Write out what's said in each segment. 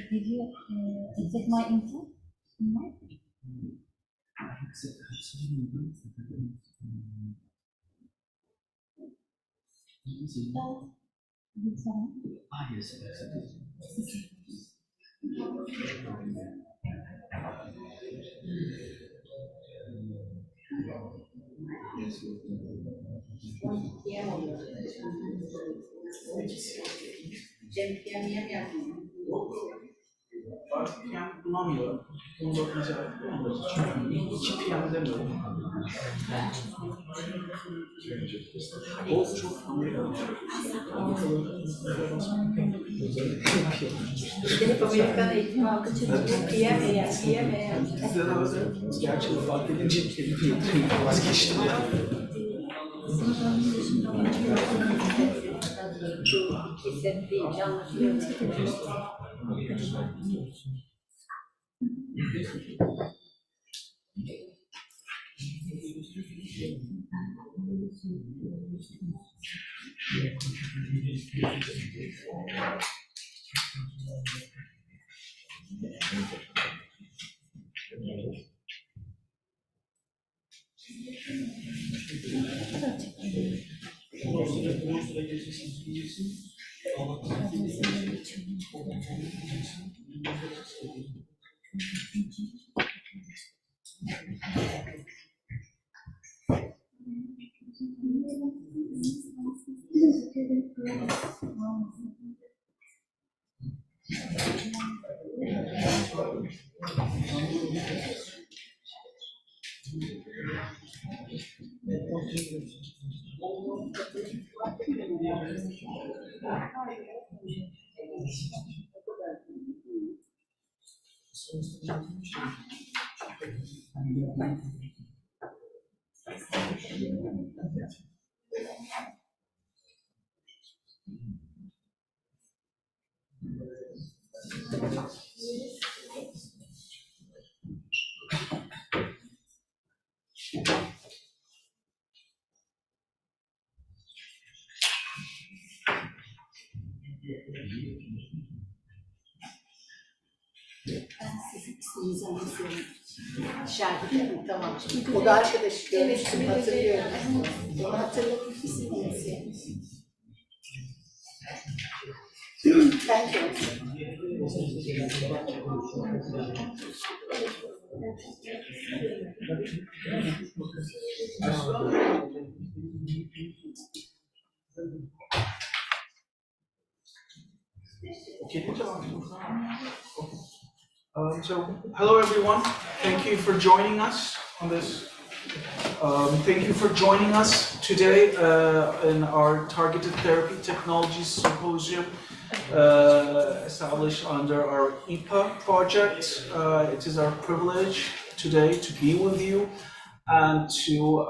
Did you accept my info? No? Yes. PM bulamıyorum. 14 mesela çünkü 2 PM demiyorum. O çok Amerika'da. Hep Amerikan eğitimi aldı çünkü PM Gerçi fark edince vazgeçtim ya. Kesin değil, anlaşılıyor. Şarkı tamam. O da arkadaşı görmüştüm, hatırlıyorum. Onu hatırlamış mısınız? Thank you. So, hello everyone. Thank you for joining us on this. Thank you for joining us today in our Targeted Therapy Technologies Symposium established under our EPA project. It is our privilege today to be with you and to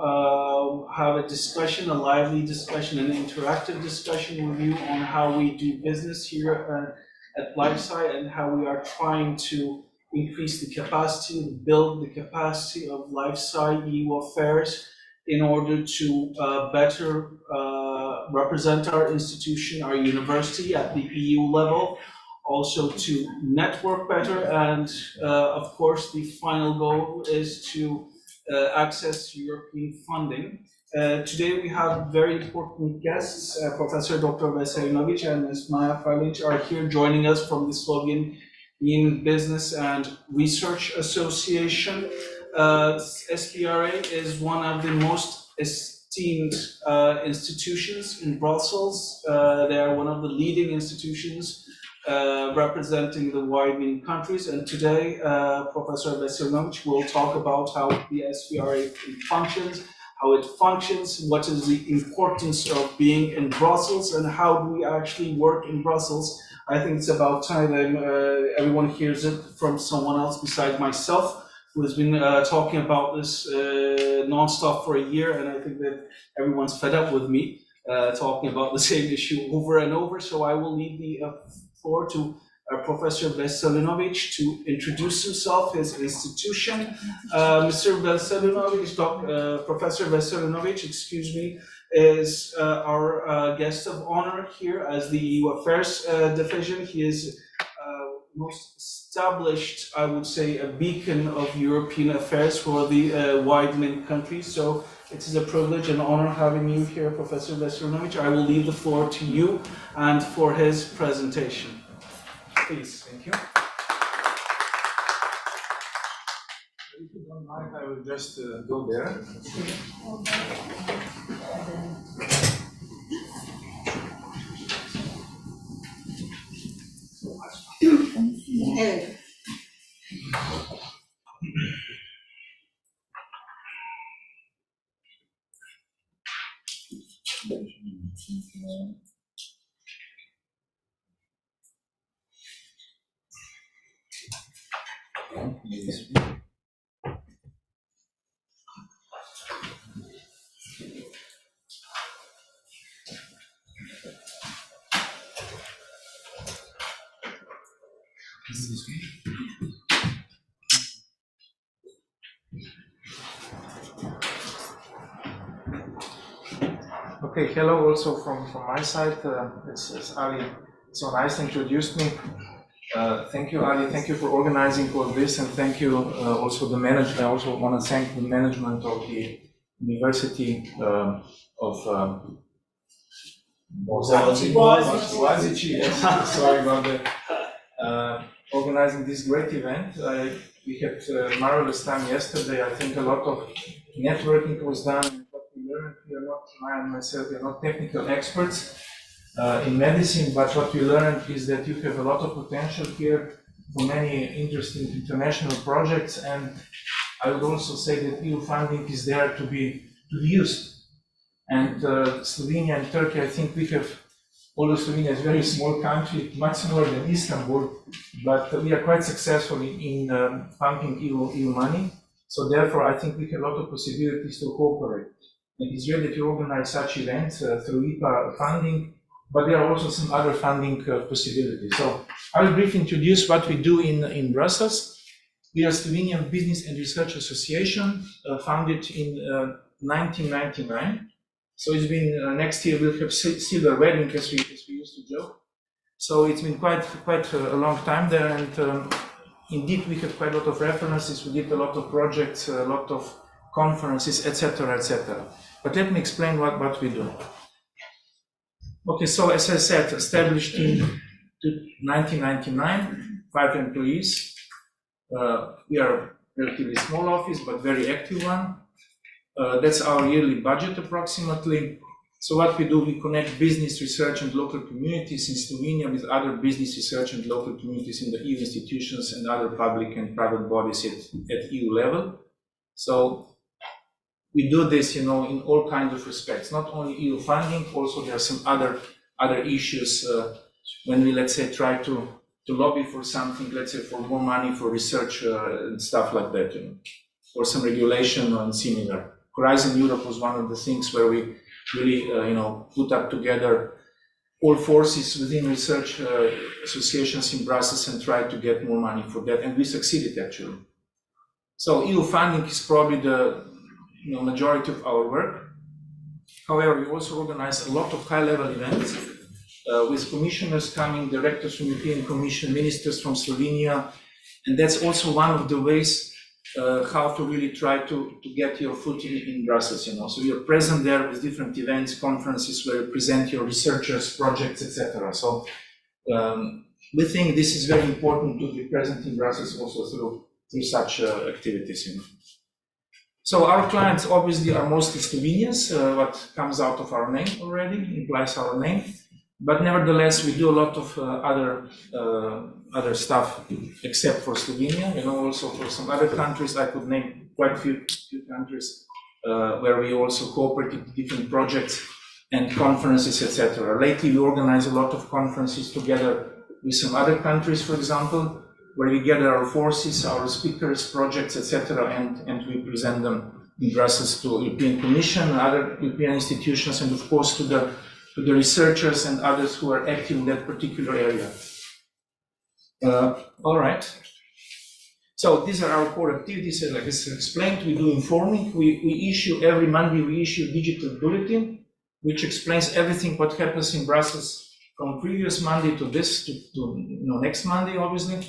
have a discussion, a lively discussion, an interactive discussion with you on how we do business here at LifeSci and how we are trying to increase the capacity, build the capacity of LifeSci EU affairs in order to better represent our institution, our university at the EU level, also to network better, and of course the final goal is to access European funding. Today we have very important guests. Professor Dr. Veselinovic and Ms. Maja Farlic are here joining us from the Slovenian Business and Research Association. SPRA is one of the most esteemed institutions in Brussels. They are one of the leading institutions representing the widening countries, and today Professor Veselinovic will talk about how the SPRA functions, what is the importance of being in Brussels, and how do we actually work in Brussels. I think it's about time everyone hears it from someone else besides myself, who has been talking about this non-stop for a year, and I think that everyone's fed up with me talking about the same issue over and over, so I will leave the floor to Professor Veselinovic to introduce himself, his institution. Professor Veselinovic, excuse me, is our guest of honor here as the EU Affairs Division. He is most established, I would say, a beacon of European affairs for the widening countries. So it is a privilege and honor having you here, Professor Veselinovic. I will leave the floor to you and for his presentation. Please. Thank you. If you don't mind, I will just go there. Evet. Okay, hello also from my side. It's Ali so nice introduced me. Thank you, Ali. Thank you for organizing all this, and thank you also the management. I also want to thank the management of the University of Boğaziçi. Yes. Sorry about that. Organizing this great event. We had a marvelous time yesterday. I think a lot of networking was done. What we learned, we are not, I and myself, we are not technical experts in medicine, but what we learned is that you have a lot of potential here for many interesting international projects, and I would also say that EU funding is there to be used. And Slovenia and Turkey, I think we have, although Slovenia is a very small country, much smaller than Istanbul, but we are quite successful in pumping EU money. So therefore, I think we have a lot of possibilities to cooperate. And it's great that you organize such events through IPA funding, but there are also some other funding possibilities. So I will briefly introduce what we do in Brussels. We are Slovenian Business and Research Association, founded in 1999. So it's been, next year we'll have silver wedding, as we used to joke. So it's been quite a long time there, and indeed we have quite a lot of references. We did a lot of projects, a lot of conferences, etc., etc. But let me explain what we do. Okay, so as I said, established in 1999, 5 employees. We are a relatively small office, but very active one. That's our yearly budget approximately. So what we do, we connect business research and local communities in Slovenia with other business research and local communities in the EU institutions and other public and private bodies at EU level. So we do this, in all kinds of respects, not only EU funding, also there are some other issues when we, let's say, try to lobby for something, let's say for more money for research and stuff like that, or some regulation and similar. Horizon Europe was one of the things where we really, put up together all forces within research associations in Brussels and tried to get more money for that, and we succeeded actually. So EU funding is probably the majority of our work. However, we also organize a lot of high-level events with commissioners coming, directors from European Commission, ministers from Slovenia, and that's also one of the ways how to really try to get your foot in Brussels, So you're present there with different events, conferences where you present your researchers, projects, etc. So we think this is very important to be present in Brussels also through such activities, So our clients obviously are mostly Slovenians, what comes out of our name already, implies our name. But nevertheless, we do a lot of other stuff except for Slovenia. Also for some other countries, I could name quite a few countries where we also cooperate in different projects and conferences, etc. Lately, we organize a lot of conferences together with some other countries, for example, where we gather our forces, our speakers, projects, etc., and we present them in Brussels to European Commission, other European institutions, and of course to the researchers and others who are active in that particular area. All right. So these are our core activities. Like I explained, we do informing. We issue every Monday. We issue a digital bulletin, which explains everything what happens in Brussels from previous Monday to this to next Monday, obviously.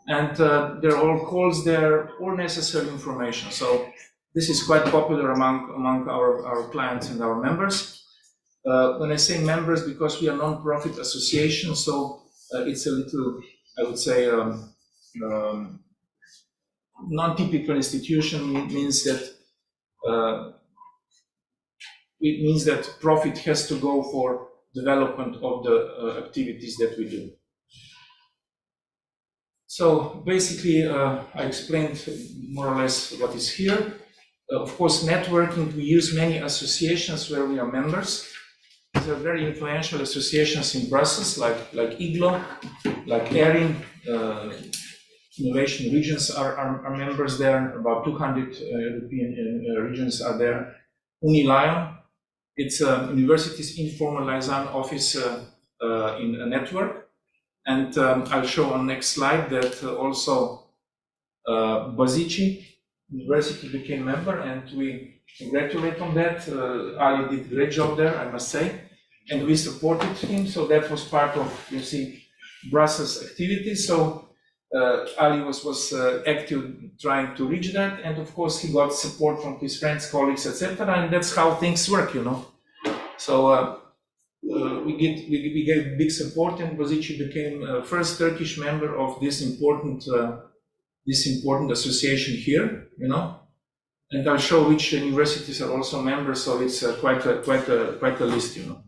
And there are all calls there, all necessary information. So this is quite popular among our clients and our members. When I say members, because we are non-profit association, so it's a little, I would say, non-typical institution. Means that it means that profit has to go for development of the activities that we do. So basically, I explained more or less what is here. Of course, networking, we use many associations where we are members. These are very influential associations in Brussels, like IGLO, like ERIN, Innovation Regions are members there. About 200 European regions are there. UniLion, it's a university's informal liaison office in a network. And I'll show on next slide that also Boğaziçi University became member, and we congratulate on that. Ali did a great job there, I must say, and we supported him. So that was part of, you see, Brussels activities. So Ali was active trying to reach that, and of course he got support from his friends, colleagues, etc. And that's how things work, you know. So we gave big support, and Boğaziçi became first Turkish member of this important association here, you know. And I'll show which universities are also members. So it's quite a list, you know.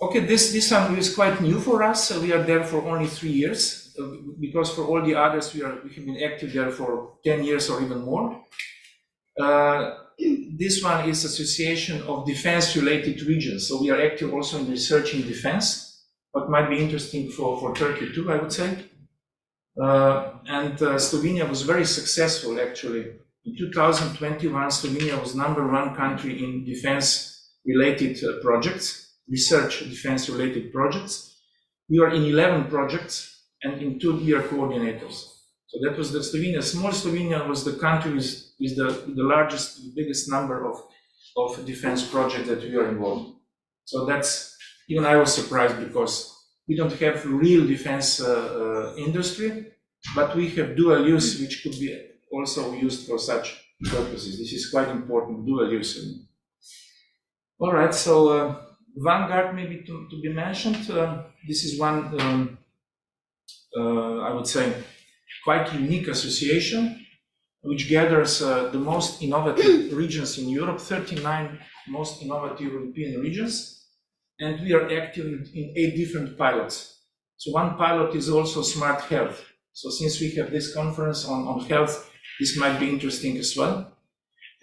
Okay, this one is quite new for us. We are there for only 3 years, because for all the others we have been active there for 10 years or even more. This one is Association of Defense-related Regions. So we are active also in research in defense, what might be interesting for Turkey too, I would say. And Slovenia was very successful, actually. In 2021, Slovenia was #1 country in defense-related projects, research defense-related projects. We are in 11 projects, and in 2 we are coordinators. So that was the Slovenia. Small Slovenia was the country with the largest, biggest number of defense projects that we are involved. So that's, even I was surprised, because we don't have real defense industry, but we have dual use, which could be also used for such purposes. This is quite important, dual use. All right, so Vanguard maybe to be mentioned. This is one, I would say, quite unique association, which gathers the most innovative regions in Europe, 39 most innovative European regions, and we are active in 8 different pilots. So one pilot is also smart health. So since we have this conference on health, this might be interesting as well.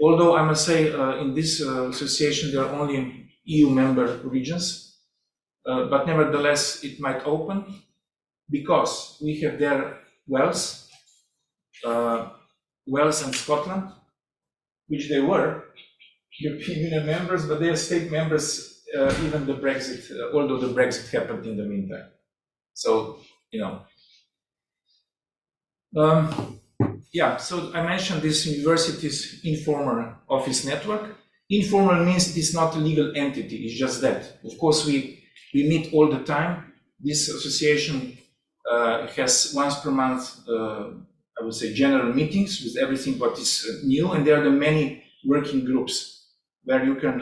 Although I must say, in this association there are only EU member regions, but nevertheless it might open, because we have there Wales and Scotland, which they were European Union members, but they are state members, even the Brexit, although the Brexit happened in the meantime. So, you know. Yeah, so I mentioned this university's informal office network. Informal means it is not a legal entity, it's just that. Of course, we meet all the time. This association has once per month, I would say, general meetings with everything what is new, and there are the many working groups where you can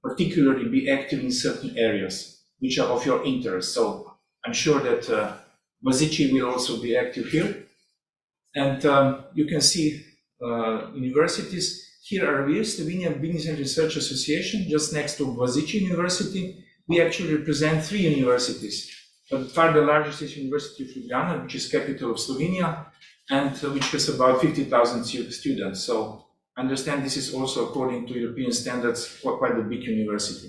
particularly be active in certain areas which are of your interest. So I'm sure that Boğaziçi will also be active here. And you can see universities. Here are we, Slovenian Business and Research Association, just next to Boğaziçi University. We actually represent 3 universities. But far the largest is University of Ljubljana, which is capital of Slovenia, and which has about 50,000 students. So I understand this is also, according to European standards, quite a big university.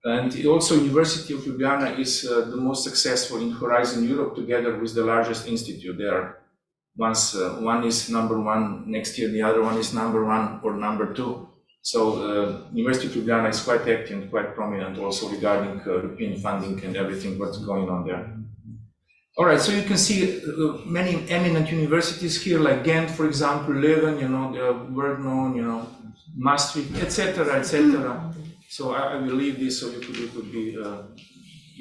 And also University of Ljubljana is the most successful in Horizon Europe, together with the largest institute there. Once one is #1, next year the other one is #1 or #2. So University of Ljubljana is quite active and quite prominent also regarding European funding and everything what's going on there. All right, so you can see many eminent universities here, like Ghent, for example, Leuven, you know, they're well known, you know, Maastricht, etc., etc. So I will leave this so you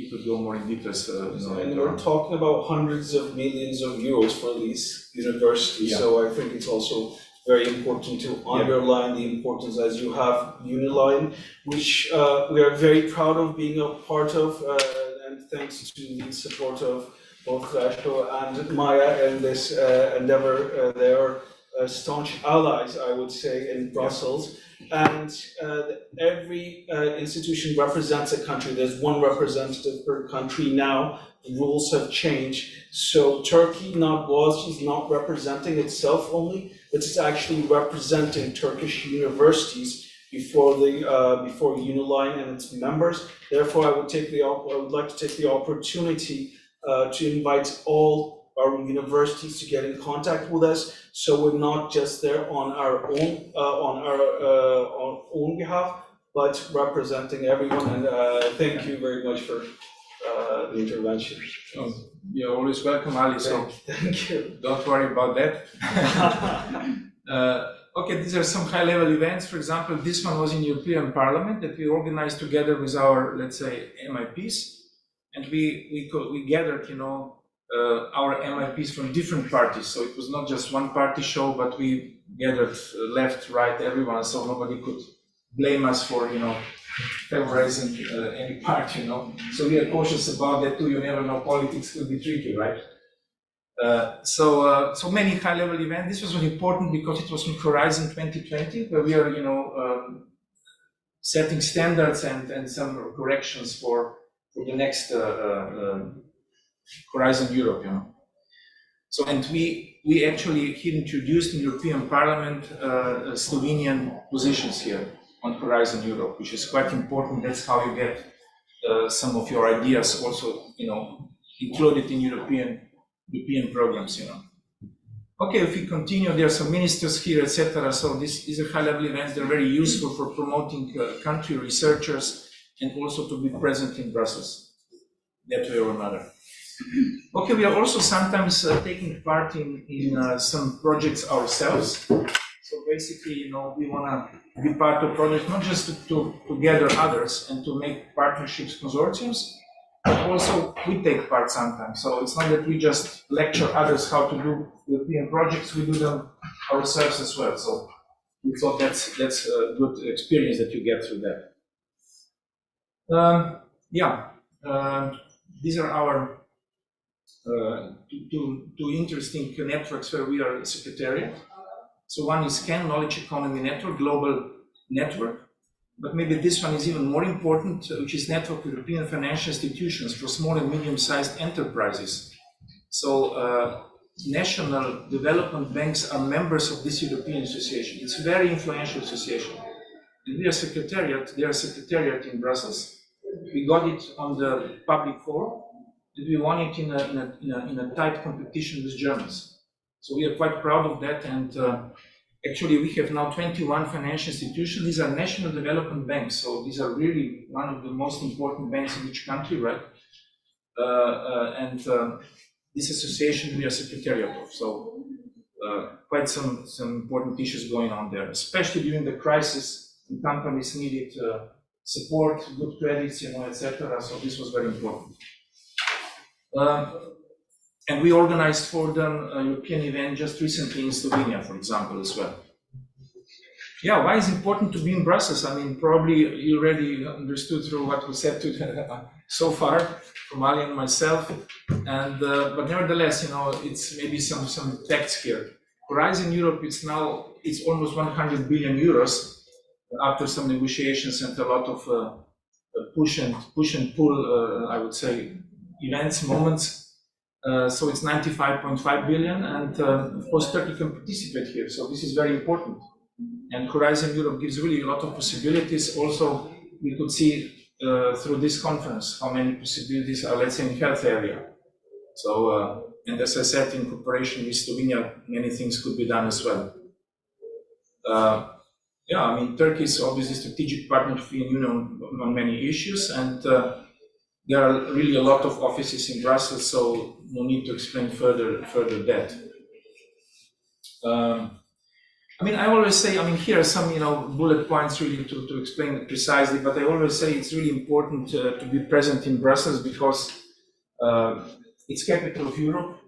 could go more in details. And we're talking about hundreds of millions of euros for these universities. Yeah. So I think it's also very important to underline the importance, as you have Uniline, which we are very proud of being a part of, and thanks to the support of both Rashko and Maya in this endeavor. They are staunch allies, I would say, in Brussels. And every institution represents a country. There's one representative per country now. The rules have changed. So Turkey, not Boğaziçi, is not representing itself only, but it's actually representing Turkish universities before Uniline and its members. Therefore, I would like to take the opportunity to invite all our universities to get in contact with us, so we're not just there on our own behalf, but representing everyone. And thank you very much for the intervention. Oh, you're always welcome, Ali. So thank you. Don't worry about that. Okay, these are some high-level events. For example, this one was in European Parliament that we organized together with our, let's say, MIPs, and we gathered, you know, our MIPs from different parties. So it was not just one party show, but we gathered left, right, everyone, so nobody could blame us for, you know, favorizing any party, you know. So we are cautious about that too. You never know, politics could be tricky, right? So many high-level events. This was very important because it was in Horizon 2020, where we are, you know, setting standards and some corrections for the next Horizon Europe, you know. So, and we actually here introduced in European Parliament Slovenian positions here on Horizon Europe, which is quite important. That's how you get some of your ideas also, you know, included in European programs, you know. Okay, if we continue, there are some ministers here, etc. So these are high-level events. They're very useful for promoting country researchers and also to be present in Brussels, that way or another. Okay, we are also sometimes taking part in some projects ourselves. So basically, you know, we want to be part of projects, not just to gather others and to make partnerships, consortiums, but also we take part sometimes. So it's not that we just lecture others how to do European projects, we do them ourselves as well. So we thought that's a good experience that you get through that. These are our two interesting networks where we are a secretariat. So one is CAN, Knowledge Economy Network, global network. But maybe this one is even more important, which is Network of European Financial Institutions for small and medium-sized enterprises. So national development banks are members of this European association. It's a very influential association. And we are secretariat, they are secretariat in Brussels. We got it on the public forum, and we won it in a tight competition with Germans. So we are quite proud of that, and actually we have now 21 financial institutions. These are national development banks, so these are really one of the most important banks in each country, right? This association we are secretariat of, so quite some important issues going on there, especially during the crisis. The companies needed support, good credits, you know, etc. So this was very important. And we organized for them a European event just recently in Slovenia, for example, as well. Yeah, why is it important to be in Brussels? I mean, probably you already understood through what we said so far from Ali and myself. And but nevertheless, you know, it's maybe some facts here. Horizon Europe, it's almost 100 billion euros after some negotiations and a lot of push and pull, I would say, events, moments. So it's 95.5 billion, and of course Turkey can participate here. So this is very important. And Horizon Europe gives really a lot of possibilities. Also, we could see through this conference how many possibilities are, let's say, in health area. So, and as I said, in cooperation with Slovenia, many things could be done as well. Yeah, I mean, Turkey is obviously a strategic partner for the Union on many issues, and there are really a lot of offices in Brussels, so no need to explain further that. I mean, I always say, I mean, here are some, bullet points really to explain it precisely, but I always say it's really important to be present in Brussels because it's capital of Europe.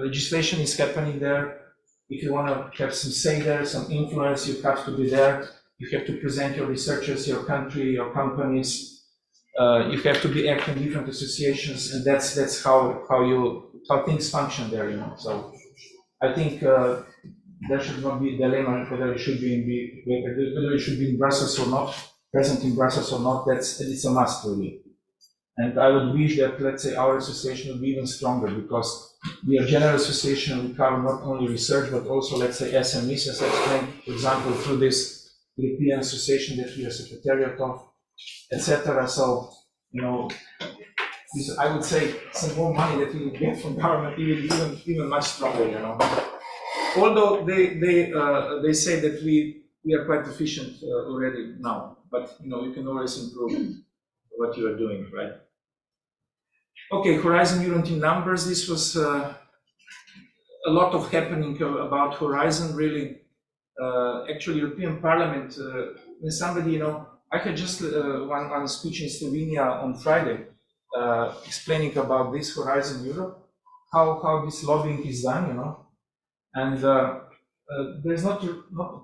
Legislation is happening there. If you want to have some say there, some influence, you have to be there. You have to present your researchers, your country, your companies. You have to be active in different associations, and that's how things function there, So I think there should not be a dilemma whether it should be in Brussels or not, present in Brussels or not. It's a must really. And I would wish that, let's say, our association would be even stronger because we are a general association. We cover not only research but also, let's say, SMEs, as I explained, for example, through this European association that we are secretariat of, etc. So, I would say some more money that we will get from government even much stronger, Although they say that we are quite efficient already now, but you can always improve what you are doing, right? Okay, Horizon Europe in numbers. This was a lot of happening about Horizon. Really, actually, European Parliament. When somebody, I had just one speech in Slovenia on Friday, explaining about this Horizon Europe, how this lobbying is done, and there's not a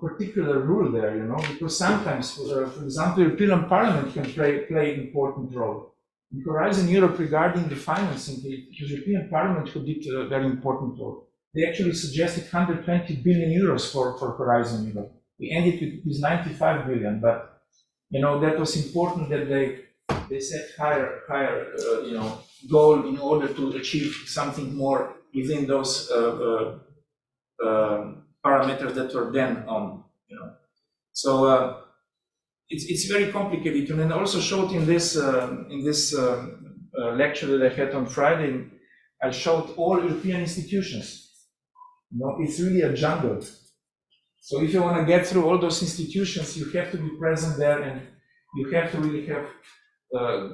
particular rule there, because sometimes, for example, European Parliament can play an important role. In Horizon Europe, regarding the financing, the European Parliament who did a very important role. They actually suggested 120 billion euros for Horizon Europe. We ended with 95 billion, but that was important that they set higher goal in order to achieve something more within those parameters that were then on, So it's very complicated, and I also showed in this lecture that I had on Friday. I showed all European institutions. It's really a jungle. So if you want to get through all those institutions, you have to be present there, and you have to really have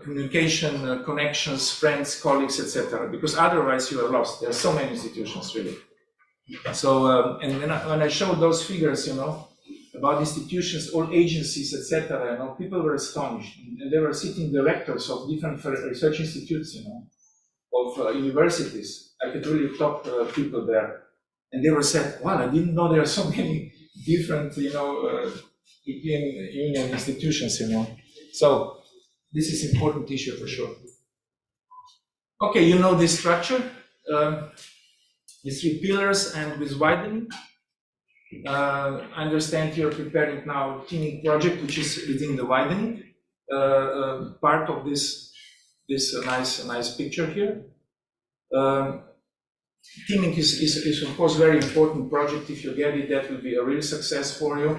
communication, connections, friends, colleagues, etc. Because otherwise you are lost. There are so many institutions, really. So, and when I showed those figures, about institutions, all agencies, etc., people were astonished. And there were sitting directors of different research institutes, of universities. I could really top people there. And they were said, wow, I didn't know there are so many different, European Union institutions, So this is an important issue for sure. Okay, this structure, the 3 pillars and with widening. I understand you're preparing now teaming project, which is within the widening part of this nice picture here. Teaming is of course very important project. If you get it, that will be a real success for you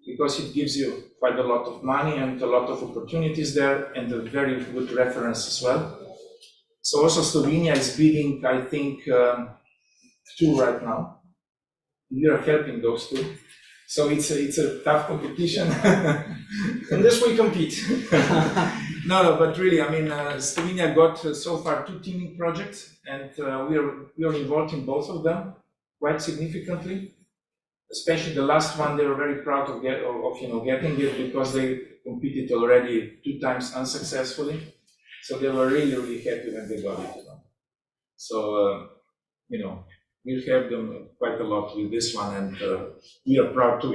because it gives you quite a lot of money and a lot of opportunities there and a very good reference as well. So also Slovenia is bidding, I think, 2 right now. We are helping those 2. So it's a tough competition. In this we compete. No, but really, I mean, Slovenia got so far 2 teaming projects, and we are involved in both of them quite significantly. Especially the last one, they were very proud of getting it because they competed already 2 times unsuccessfully. So they were really happy when they got it. So we'll help them quite a lot with this one, and we are proud too,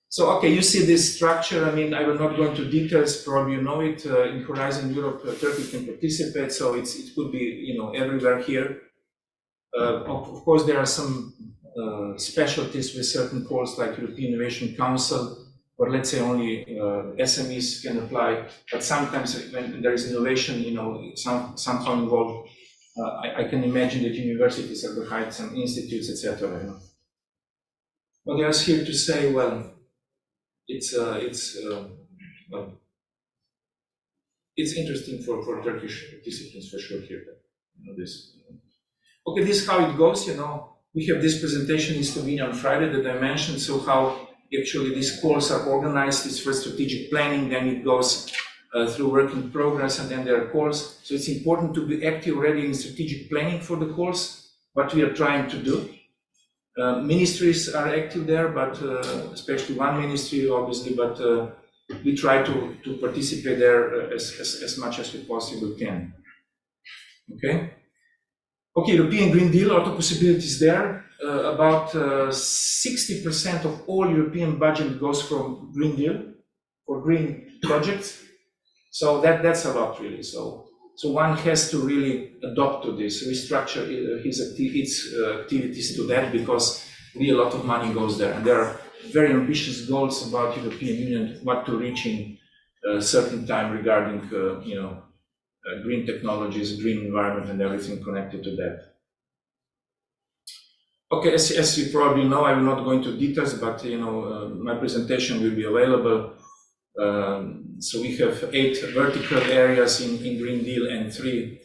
So, okay, you see this structure. I mean, I will not go into details, probably you know it. In Horizon Europe, Turkey can participate, so it could be, everywhere here. Of course, there are some specialties with certain calls like European Innovation Council, or let's say only SMEs can apply, but sometimes when there is innovation, somehow involved, I can imagine that universities are behind some institutes, etc. But I was here to say, well, it's interesting for Turkish participants for sure here. This. Okay, this is how it goes. We have this presentation in Slovenia on Friday that I mentioned. So how actually these calls are organized is first strategic planning, then it goes through work in progress, and then there are calls. So it's important to be active already in strategic planning for the calls, what we are trying to do. Ministries are active there, but especially one ministry, obviously, but we try to participate there as much as we possibly can. Okay. Okay, European Green Deal, a lot of possibilities there. About 60% of all European budget goes from Green Deal for green projects. So that's a lot, really. So one has to really adopt to this, restructure its activities to that, because really a lot of money goes there. And there are very ambitious goals about European Union, what to reach in a certain time regarding, green technologies, green environment, and everything connected to that. Okay, as you probably know, I will not go into details, but my presentation will be available. So we have 8 vertical areas in Green Deal and 3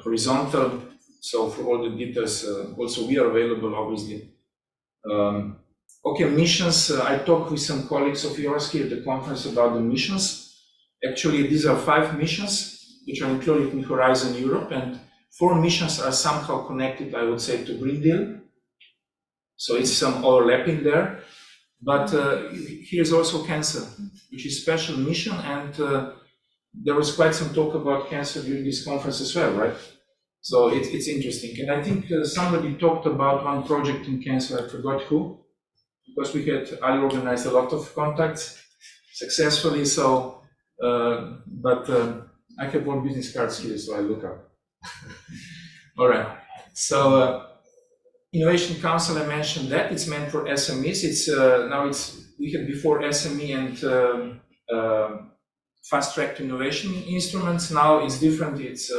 horizontal. So for all the details, also we are available, obviously. Okay, missions. I talked with some colleagues of yours here at the conference about the missions. Actually, these are 5 missions which are included in Horizon Europe, and 4 missions are somehow connected, I would say, to Green Deal. So it's some overlapping there. But here's also cancer, which is a special mission, and there was quite some talk about cancer during this conference as well, right? So it's interesting. And I think somebody talked about one project in cancer, I forgot who, because I organized a lot of contacts successfully. So, I have one business cards here, so I look up. All right. So Innovation Council, I mentioned that it's meant for SMEs. We had before SME and fast track to innovation instruments. Now it's different. It's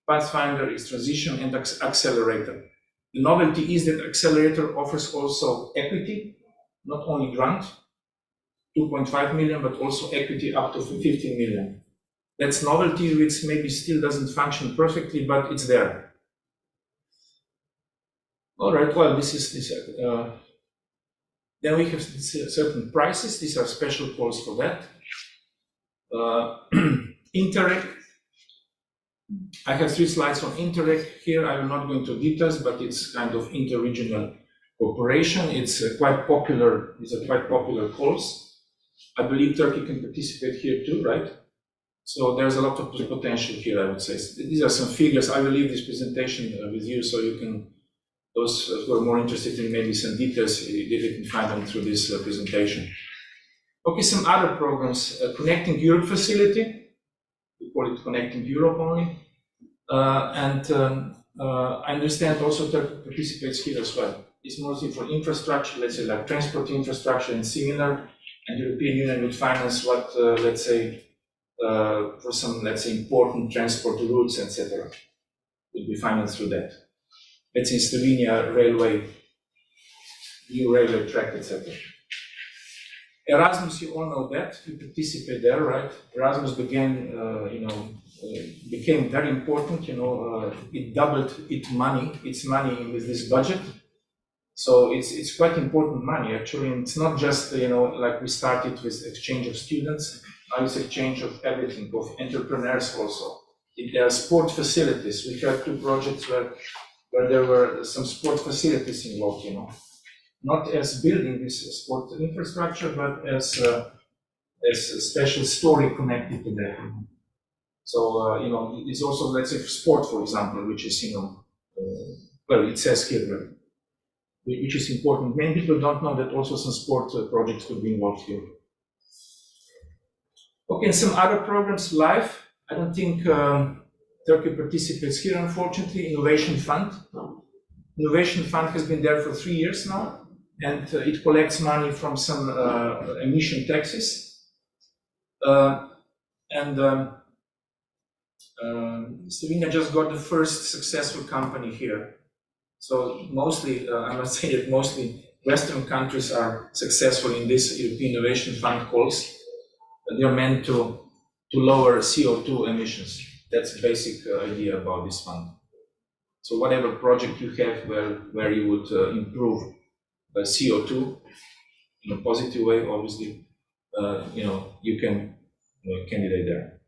Pathfinder, it's transition and accelerator. The novelty is that accelerator offers also equity, not only grant, 2.5 million, but also equity up to 15 million. That's novelty, which maybe still doesn't function perfectly, but it's there. All right, well, this is then we have certain prices. These are special calls for that. Interreg. I have 3 slides on Interreg here. I will not go into details, but it's kind of inter-regional cooperation. It's quite popular. These are quite popular calls. I believe Turkey can participate here too, right? So there's a lot of potential here, I would say. These are some figures. I will leave this presentation with you, so you can, those who are more interested in maybe some details, they can find them through this presentation. Okay, some other programs. Connecting Europe facility. We call it Connecting Europe only. I understand also Turkey participates here as well. It's mostly for infrastructure, let's say like transport infrastructure and similar, and the European Union would finance what, let's say, for some, let's say, important transport routes, etc. Would be financed through that. Let's say Slovenia railway, new railway track, etc. Erasmus, you all know that, you participate there, right? Erasmus became very important, it doubled its money with this budget. So it's quite important money, actually, and it's not just, like we started with exchange of students, now it's exchange of everything, of entrepreneurs also. There are sport facilities. We had 2 projects where there were some sport facilities involved, not as building this sport infrastructure, but as a special story connected to that. So, it's also, let's say, sport, for example, which is, well, it says here, which is important. Many people don't know that also some sport projects could be involved here. Okay, and some other programs, LIFE. I don't think Turkey participates here, unfortunately. Innovation Fund. Innovation Fund has been there for 3 years now, and it collects money from some emission taxes. Slovenia just got the first successful company here. So mostly, I must say that mostly Western countries are successful in this European Innovation Fund calls. They are meant to lower CO2 emissions. That's the basic idea about this fund. So whatever project you have where you would improve CO2 in a positive way, obviously, you can candidate there.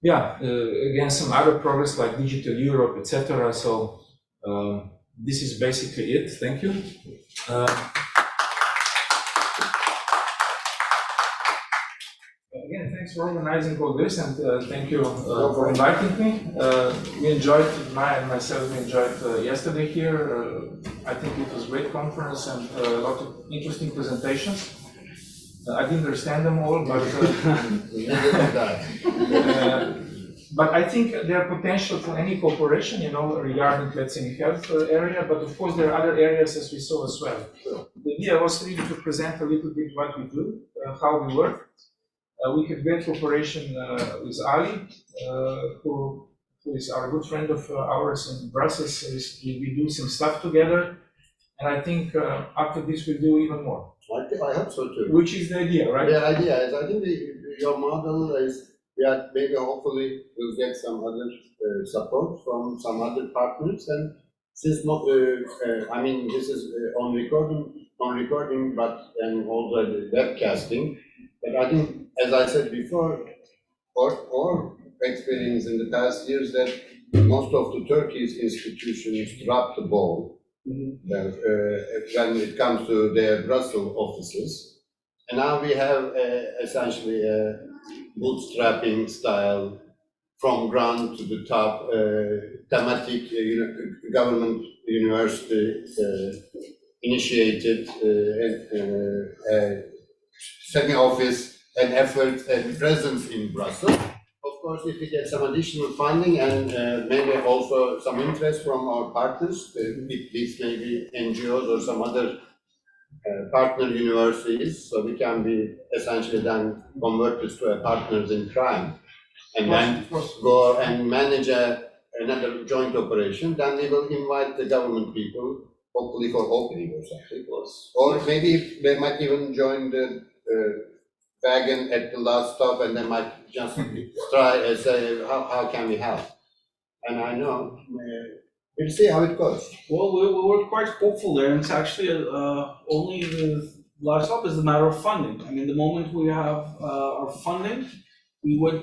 Yeah, again, some other progress like Digital Europe, etc. So this is basically it. Thank you. Again, thanks for organizing all this, and thank you for inviting me. We enjoyed, Maya and myself, we enjoyed yesterday here. I think it was a great conference and a lot of interesting presentations. I didn't understand them all, but I think there are potential for any cooperation, regarding, let's say, health area, but of course there are other areas as we saw as well. The idea was really to present a little bit what we do, how we work. We have great cooperation with Ali, who is our good friend of ours in Brussels. We do some stuff together, and I think after this we'll do even more. I hope so too. Which is the idea, right? The idea is, I think your model is, maybe hopefully we'll get some other support from some other partners, and since I mean this is on recording, but and also the webcasting. But I think, as I said before, our experience in the past years that most of the Turkey's institutions drop the ball when it comes to their Brussels offices. And now we have essentially a bootstrapping style from ground to the top, thematic government university initiated semi-office and effort and presence in Brussels. Of course, if we get some additional funding and maybe also some interest from our partners, these may be NGOs or some other partner universities, so we can be essentially then converted to a partners in crime, and then go and manage another joint operation. Then we will invite the government people, hopefully for opening or something, or maybe they might even join the wagon at the last stop, and they might just try and say, how can we help? And I know, we'll see how it goes. Well, we're quite hopeful there, and it's actually only the last stop is a matter of funding. I mean, the moment we have our funding, we would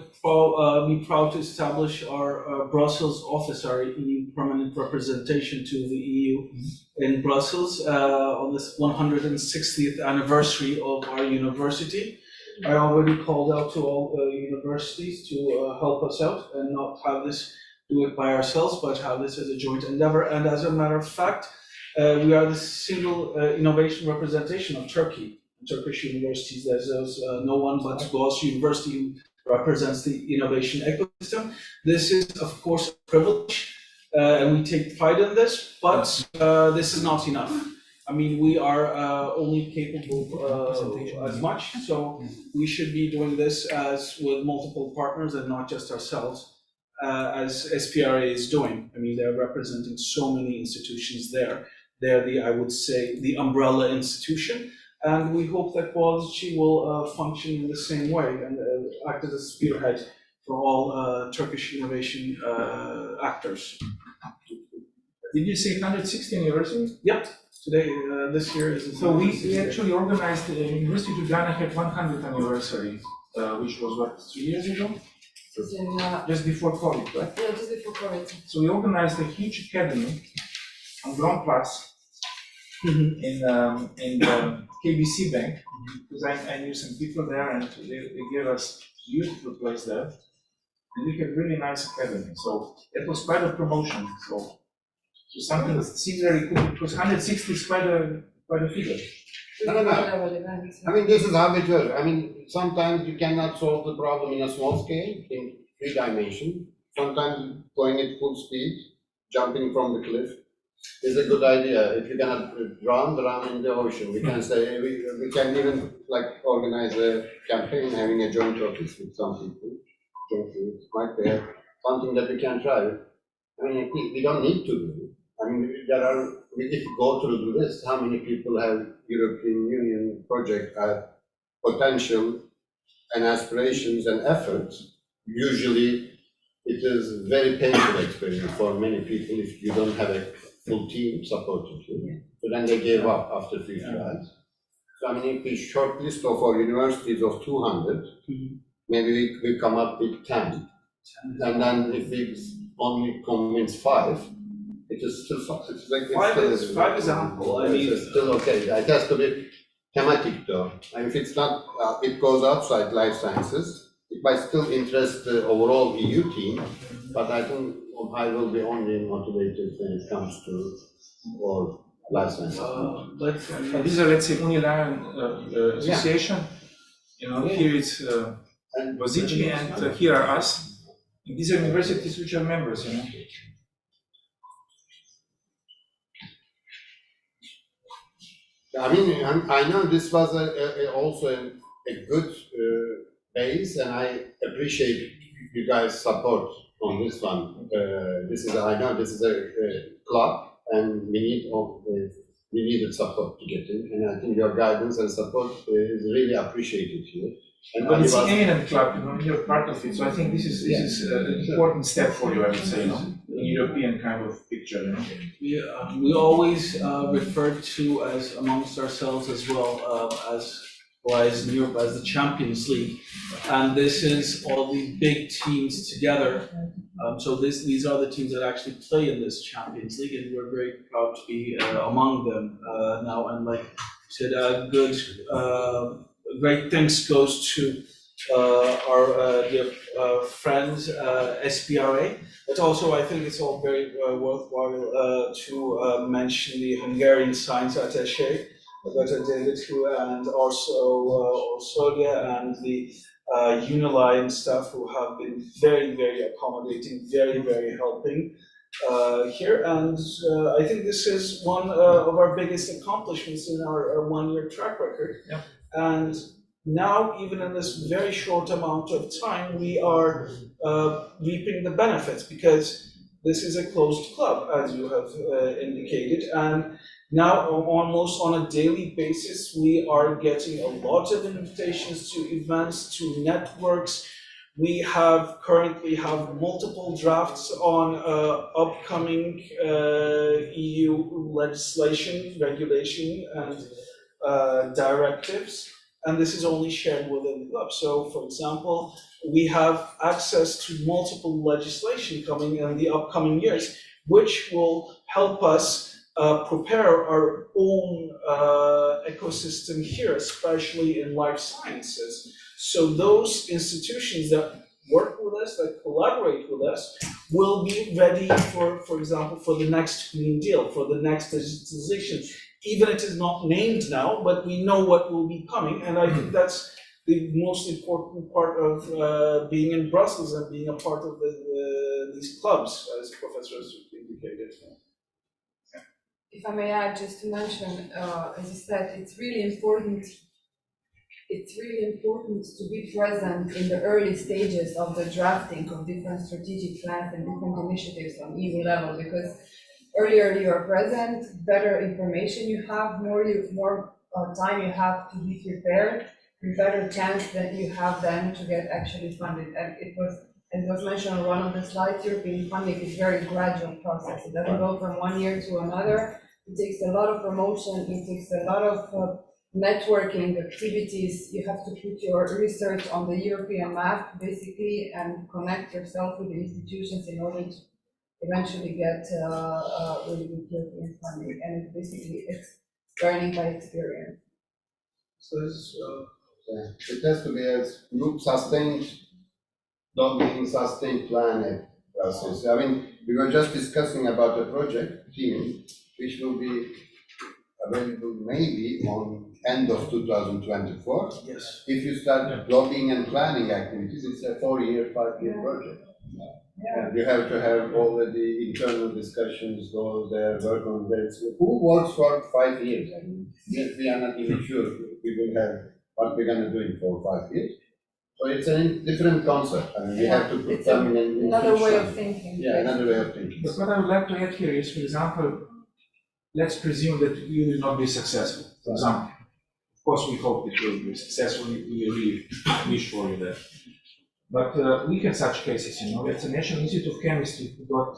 be proud to establish our Brussels office, our EU permanent representation to the EU in Brussels on this 160th anniversary of our university. I already called out to all universities to help us out and not have this do it by ourselves, but have this as a joint endeavor. And as a matter of fact, we are the single innovation representation of Turkey, Turkish universities. There's no one but Boğaziçi University who represents the innovation ecosystem. This is, of course, a privilege, and we take pride in this, but this is not enough. I mean, we are only capable as much, so we should be doing this as with multiple partners and not just ourselves, as SPRA is doing. I mean, they're representing so many institutions there. They're I would say, the umbrella institution, and we hope that Boğaziçi will function in the same way and act as a spearhead for all Turkish innovation actors. Did you say 160 universities? Yep. Today, this year is. So we actually organized, University of Ghana had 100th anniversary, which was what, 3 years ago? Just before COVID, right? Yeah, just before COVID. So we organized a huge academy on Grand Place in the KBC Bank, because I knew some people there, and they gave us a beautiful place there, and we had really nice academy. So it was quite a promotion. So something similar, it was 160 is quite a figure. No. I mean, this is how it works. I mean, sometimes you cannot solve the problem in a small scale, in 3 dimensions. Sometimes going at full speed, jumping from the cliff, is a good idea. If you're gonna drown in the ocean, we can say, we can even organize a campaign having a joint office with some people. Might be something that we can try. I mean, we don't need to do it. I mean, if you go through the list, how many people have European Union project potential and aspirations and efforts? Usually, it is very painful experience for many people if you don't have a full team supporting you. So then they gave up after 3 tries. So I mean, if we shortlist of our universities of 200, maybe we come up with 10. And then if we only convince 5, it is still it's like Five is ample. I mean, it's still okay. It has to be thematic though. And if it's not, it goes outside life sciences. It might still interest the overall EU team, but I think I will be only motivated when it comes to all life sciences. These are, let's say, Unilever association. You know, here it's Boğaziçi, and here are us. And these are universities which are members, you know. I mean, I know this was also a good base, and I appreciate you guys' support on this one. I know this is a club, and we needed support to get in, and I think your guidance and support is really appreciated here. And But it's an eminent club, you know, you're part of it, so I think this is an important step for you, I would say, you know, a European kind of picture, you know. we always refer to as amongst ourselves as well as in Europe as the Champions League, and this is all these big teams together. So these are the teams that actually play in this Champions League, and we're very proud to be among them now. And like you said, great thanks goes to our dear friends SPRA, but also I think it's all very worthwhile to mention the Hungarian Science Attaché, Dr. David, and also Sodia and the Uniline staff, who have been very, very accommodating, very, very helping here. And I think this is one of our biggest accomplishments in our one-year track record. Yeah. And now, even in this very short amount of time, we are reaping the benefits, because this is a closed club, as you have indicated, and now almost on a daily basis, we are getting a lot of invitations to events, to networks. We currently have multiple drafts on upcoming EU legislation, regulation, and directives. And this is only shared within the club. So, for example, we have access to multiple legislation coming in the upcoming years, which will help us prepare our own ecosystem here, especially in life sciences. So those institutions that work with us, that collaborate with us, will be ready for example, for the next Green Deal, for the next digitalization. Even it is not named now, but we know what will be coming, and I think that's the most important part of being in Brussels and being a part of these clubs, as Professor has indicated. If I may add, just to mention, as you said, it's really important to be present in the early stages of the drafting of different strategic plans and different initiatives on EU level, because earlier you are present, better information you have, more time you have to be prepared, and better chance that you have then to get actually funded. And it was, as was mentioned on one of the slides, European funding is a very gradual process. It doesn't go from one year to another. It takes a lot of promotion, it takes a lot of networking activities. You have to put your research on the European map, basically, and connect yourself with the institutions in order to eventually get really good European funding. And basically, it's learning by experience. So this, it has to be a group sustained, lobbying, sustained plan process. I mean, we were just discussing about a project team which will be available maybe on end of 2024. yes. If you start lobbying and planning activities, it's a 4-year, 5-year project. And you have to have already internal discussions, go there, work on this. Who works for 5 years? I mean, we are not even sure we will have what we're going to do in 4 or 5 years. So it's a different concept. I mean, we have to put them in another way of thinking. Yeah, another way of thinking. But what I would like to add here is, for example, let's presume that you will not be successful. For example, of course, we hope that you will be successful. We really wish for you that. But we have such cases, you know. It's a National Institute of Chemistry who got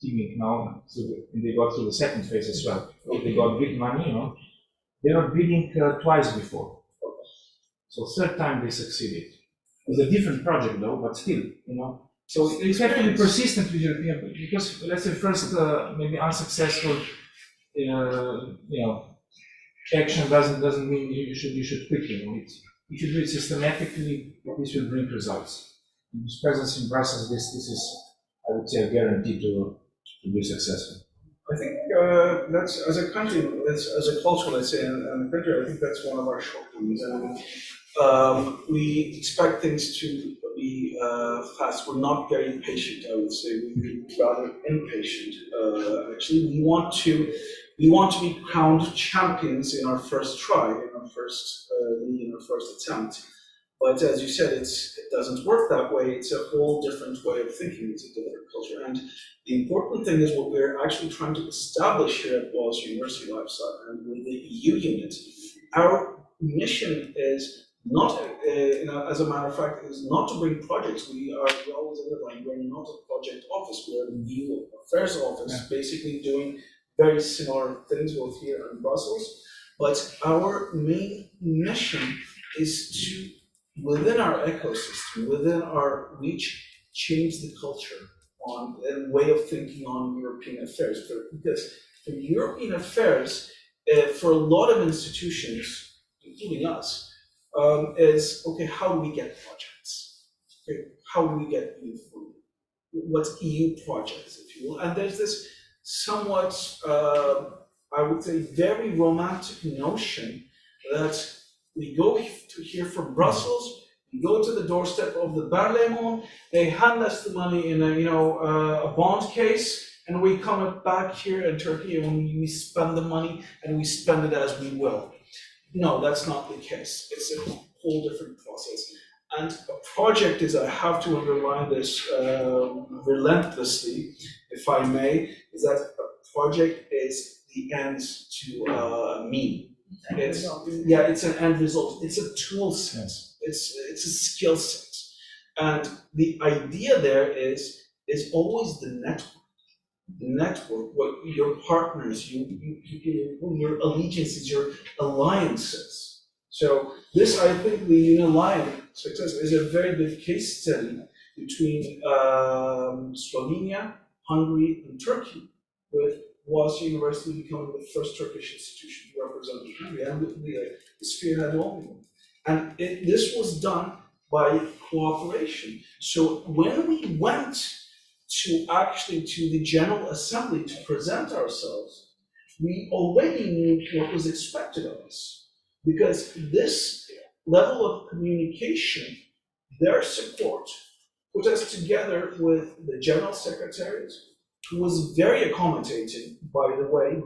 teaming now, and they got through the second phase as well. They got big money, you know, They were bidding twice before. So third time they succeeded. It's a different project though, but still, you know. So you have to be persistent with European, because let's say first maybe unsuccessful, action doesn't mean you should quit. You know, if you do it systematically, this will bring results. And this presence in Brussels, this is, I would say, a guarantee to be successful. I think that's, as a country, as a culture, let's say, and a country, I think that's one of our shortcomings. And we expect things to be fast. We're not very patient, I would say. We're rather impatient. Actually, we want to be crowned champions in our first try, in our first attempt. But as you said, it doesn't work that way. It's a whole different way of thinking. It's a different culture. And the important thing is what we're actually trying to establish here at Boğaziçi University LifeSci and with the EU unit. Our mission is not, as a matter of fact, is not to bring projects. We always underline, we're not a project office. We're a EU affairs office, basically doing very similar things both here in Brussels. But our main mission is to, within our ecosystem, within our reach, change the culture on and way of thinking on European affairs. Because for European affairs, for a lot of institutions, including us, is okay, how do we get projects? Okay, how do we get EU funding? What's EU projects, if you will? And there's this somewhat, I would say, very romantic notion that we go to here from Brussels, we go to the doorstep of the Parlement, they hand us the money in a bond case, and we come back here in Turkey and we spend the money and we spend it as we will. No, that's not the case. It's a whole different process. And a project is, I have to underline this relentlessly, if I may, is that a project is the end to a mean. It's an end result. It's a tool set. It's a skill set. And the idea there is always the network. The network, what your partners, your allegiances, your alliances. So this, I think, the Unialion success is a very good case study between Slovenia, Hungary, and Turkey, with Boğaziçi University becoming the first Turkish institution to represent the country, and the spearhead only one. And this was done by cooperation. So when we went to the General Assembly to present ourselves, we already knew what was expected of us. Because this level of communication, their support, put us together with the General Secretariat, who was very accommodating, by the way.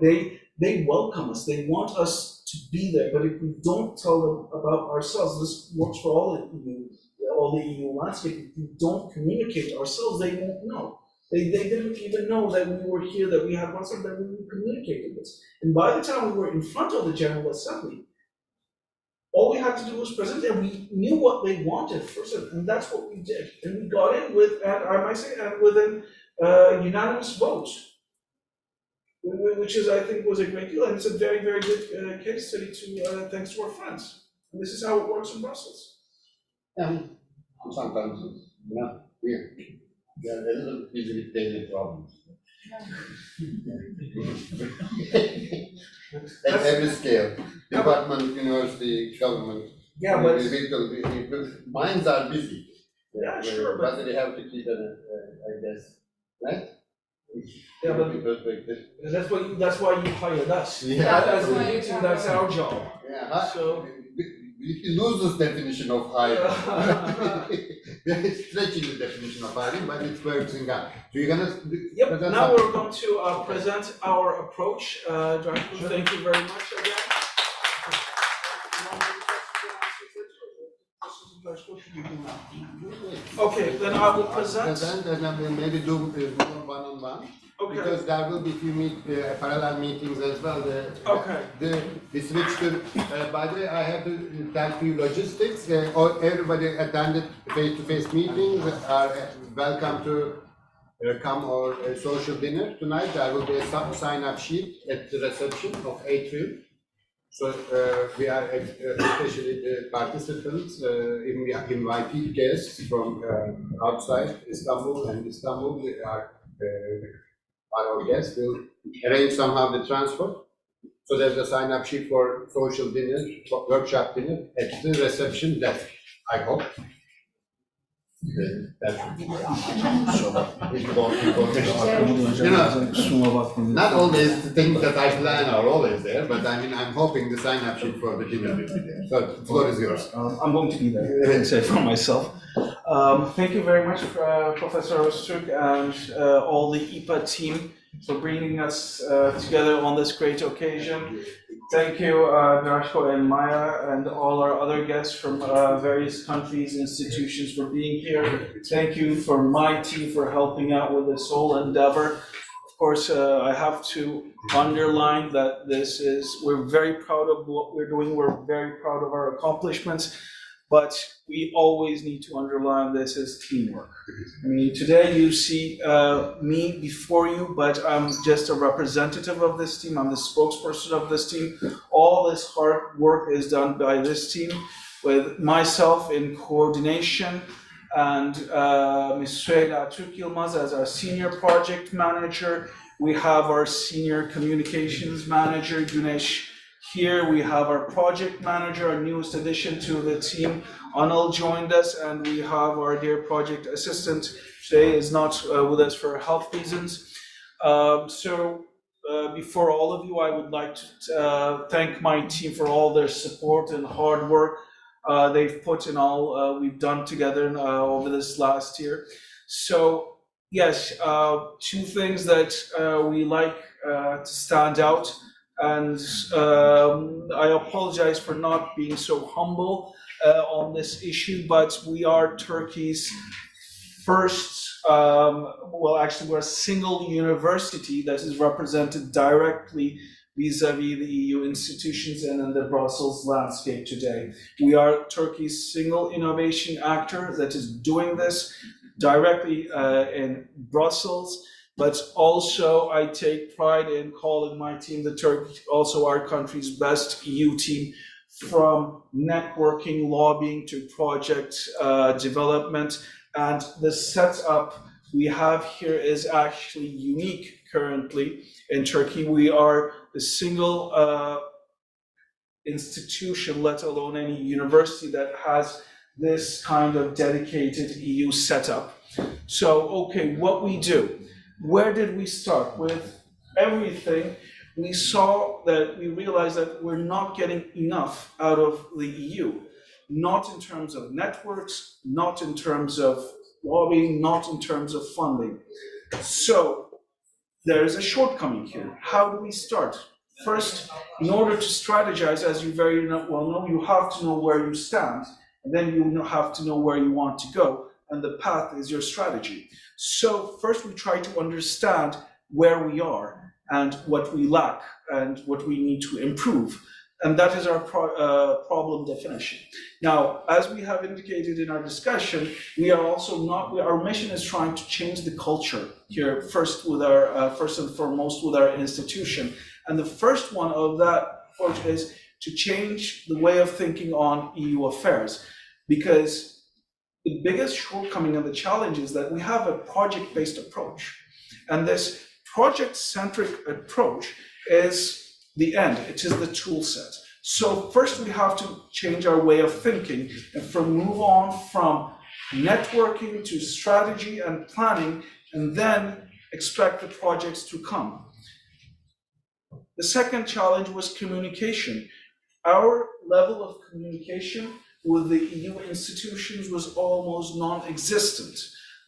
They welcome us, they want us to be there, but if we don't tell them about ourselves, this works for all the EU landscape, if we don't communicate ourselves, they won't know. They didn't even know that we were here, that we had WhatsApp, that we communicated this. And by the time we were in front of the General Assembly, all we had to do was present, and we knew what they wanted first, and that's what we did. And we got in with, and I might say, with an unanimous vote, which is, I think, was a great deal, and it's a very, very good case study to thanks to our friends. And this is how it works in Brussels. Sometimes, we are a little busy with daily problems. At every scale, department, university, government. Yeah, but minds are busy. Yeah, sure, but they have to keep it, I guess, right? Yeah, but that's why you hired us. Yeah, as a meeting, that's our job. Yeah, so we lose this definition of hiring. We're stretching the definition of hiring, but it's working out. So you're gonna present. Now we're going to present our approach. Sure. Thank you very much again. Okay, then I will present. And then we'll maybe do more one-on-one. Okay. Because there will be few parallel meetings as well. We switched to, by the way, I have to tell you logistics. Everybody attended face-to-face meetings are welcome to come or a social dinner tonight. There will be a sign-up sheet at the reception of Atrium. So we are especially participants, we are invited guests from outside Istanbul, and Istanbul are our guests. We'll arrange somehow the transport. So there's a sign-up sheet for social dinner, workshop dinner at the reception desk, I hope. Not always the things that I plan are always there, but I mean, I'm hoping the sign-up sheet for the dinner will be there. So the floor is yours. I'm going to be there, I can say for myself. Thank you very much, Professor Öztürk, and all the IPA team for bringing us together on this great occasion. Thank you, Darshko and Maya, and all our other guests from various countries, institutions for being here. Thank you for my team for helping out with this whole endeavor. Of course, I have to underline that we're very proud of what we're doing. We're very proud of our accomplishments, but we always need to underline this as teamwork. I mean, today you see me before you, but I'm just a representative of this team. I'm the spokesperson of this team. All this hard work is done by this team with myself in coordination and Ms. Süheyla Türk Yılmaz as our senior project manager. We have our senior communications manager, Güneş. Here we have our project manager, our newest addition to the team. Anil joined us, and we have our dear project assistant. Today is not with us for health reasons. Before all of you, I would like to thank my team for all their support and hard work they've put in all we've done together over this last year. So yes, two things that we like to stand out. And I apologize for not being so humble on this issue, but we are Turkey's first, actually we're a single university that is represented directly vis-a-vis the EU institutions and in the Brussels landscape today. We are Turkey's single innovation actor that is doing this directly in Brussels. But also I take pride in calling my team the also our country's best EU team, from networking, lobbying to project development. And the setup we have here is actually unique currently in Turkey. We are the single institution, let alone any university, that has this kind of dedicated EU setup. So, okay, what we do. Where did we start? With everything, we realized that we're not getting enough out of the EU, not in terms of networks, not in terms of lobbying, not in terms of funding. So there is a shortcoming here. How do we start? First, in order to strategize, as you very well know, you have to know where you stand, and then you have to know where you want to go, and the path is your strategy. So first we try to understand where we are and what we lack and what we need to improve. And that is our problem definition. Now, as we have indicated in our discussion, we are also our mission is trying to change the culture here first and foremost with our institution. And the first one of that is to change the way of thinking on EU affairs, because the biggest shortcoming and the challenge is that we have a project-based approach. And this project-centric approach is the end, it is the tool set. So first we have to change our way of thinking and move on from networking to strategy and planning, and then expect the projects to come. The second challenge was communication. Our level of communication with the EU institutions was almost non-existent.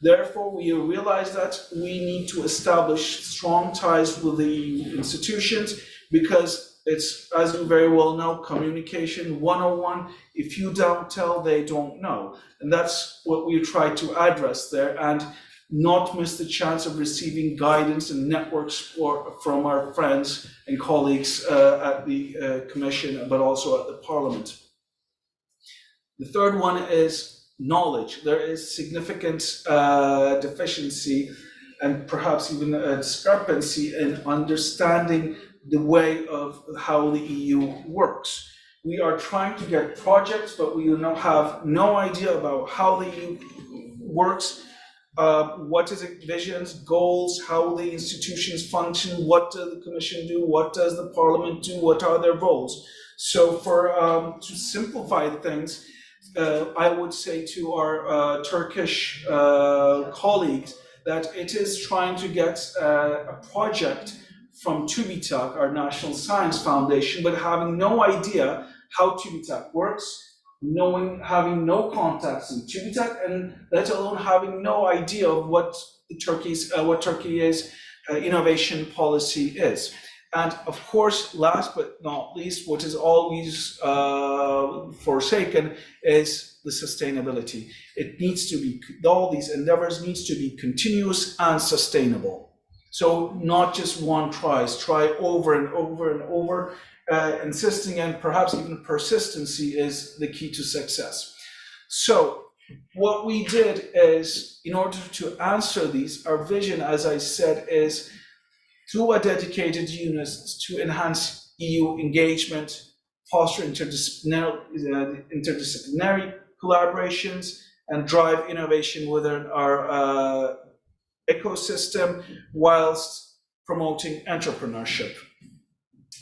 Therefore, we realized that we need to establish strong ties with the EU institutions, because it's, as you very well know, communication 101. If you don't tell, they don't know. And that's what we try to address there, and not miss the chance of receiving guidance and network support from our friends and colleagues at the Commission, but also at the Parliament. The third one is knowledge. There is significant deficiency and perhaps even a discrepancy in understanding the way of how the EU works. We are trying to get projects, but we have no idea about how the EU works, what is it, visions, goals, how the institutions function, what does the Commission do, what does the Parliament do, what are their roles. So to simplify things, I would say to our Turkish colleagues that it is trying to get a project from TÜBİTAK, our National Science Foundation, but having no idea how TÜBİTAK works, having no contacts in TÜBİTAK, and let alone having no idea of what Turkey's innovation policy is. And of course, last but not least, what is always forsaken is the sustainability. It needs to be, all these endeavors needs to be continuous and sustainable. So not just one try over and over and over, insisting, and perhaps even persistency is the key to success. So what we did is, in order to answer these, our vision, as I said, is through a dedicated unit to enhance EU engagement, foster interdisciplinary collaborations, and drive innovation within our ecosystem whilst promoting entrepreneurship.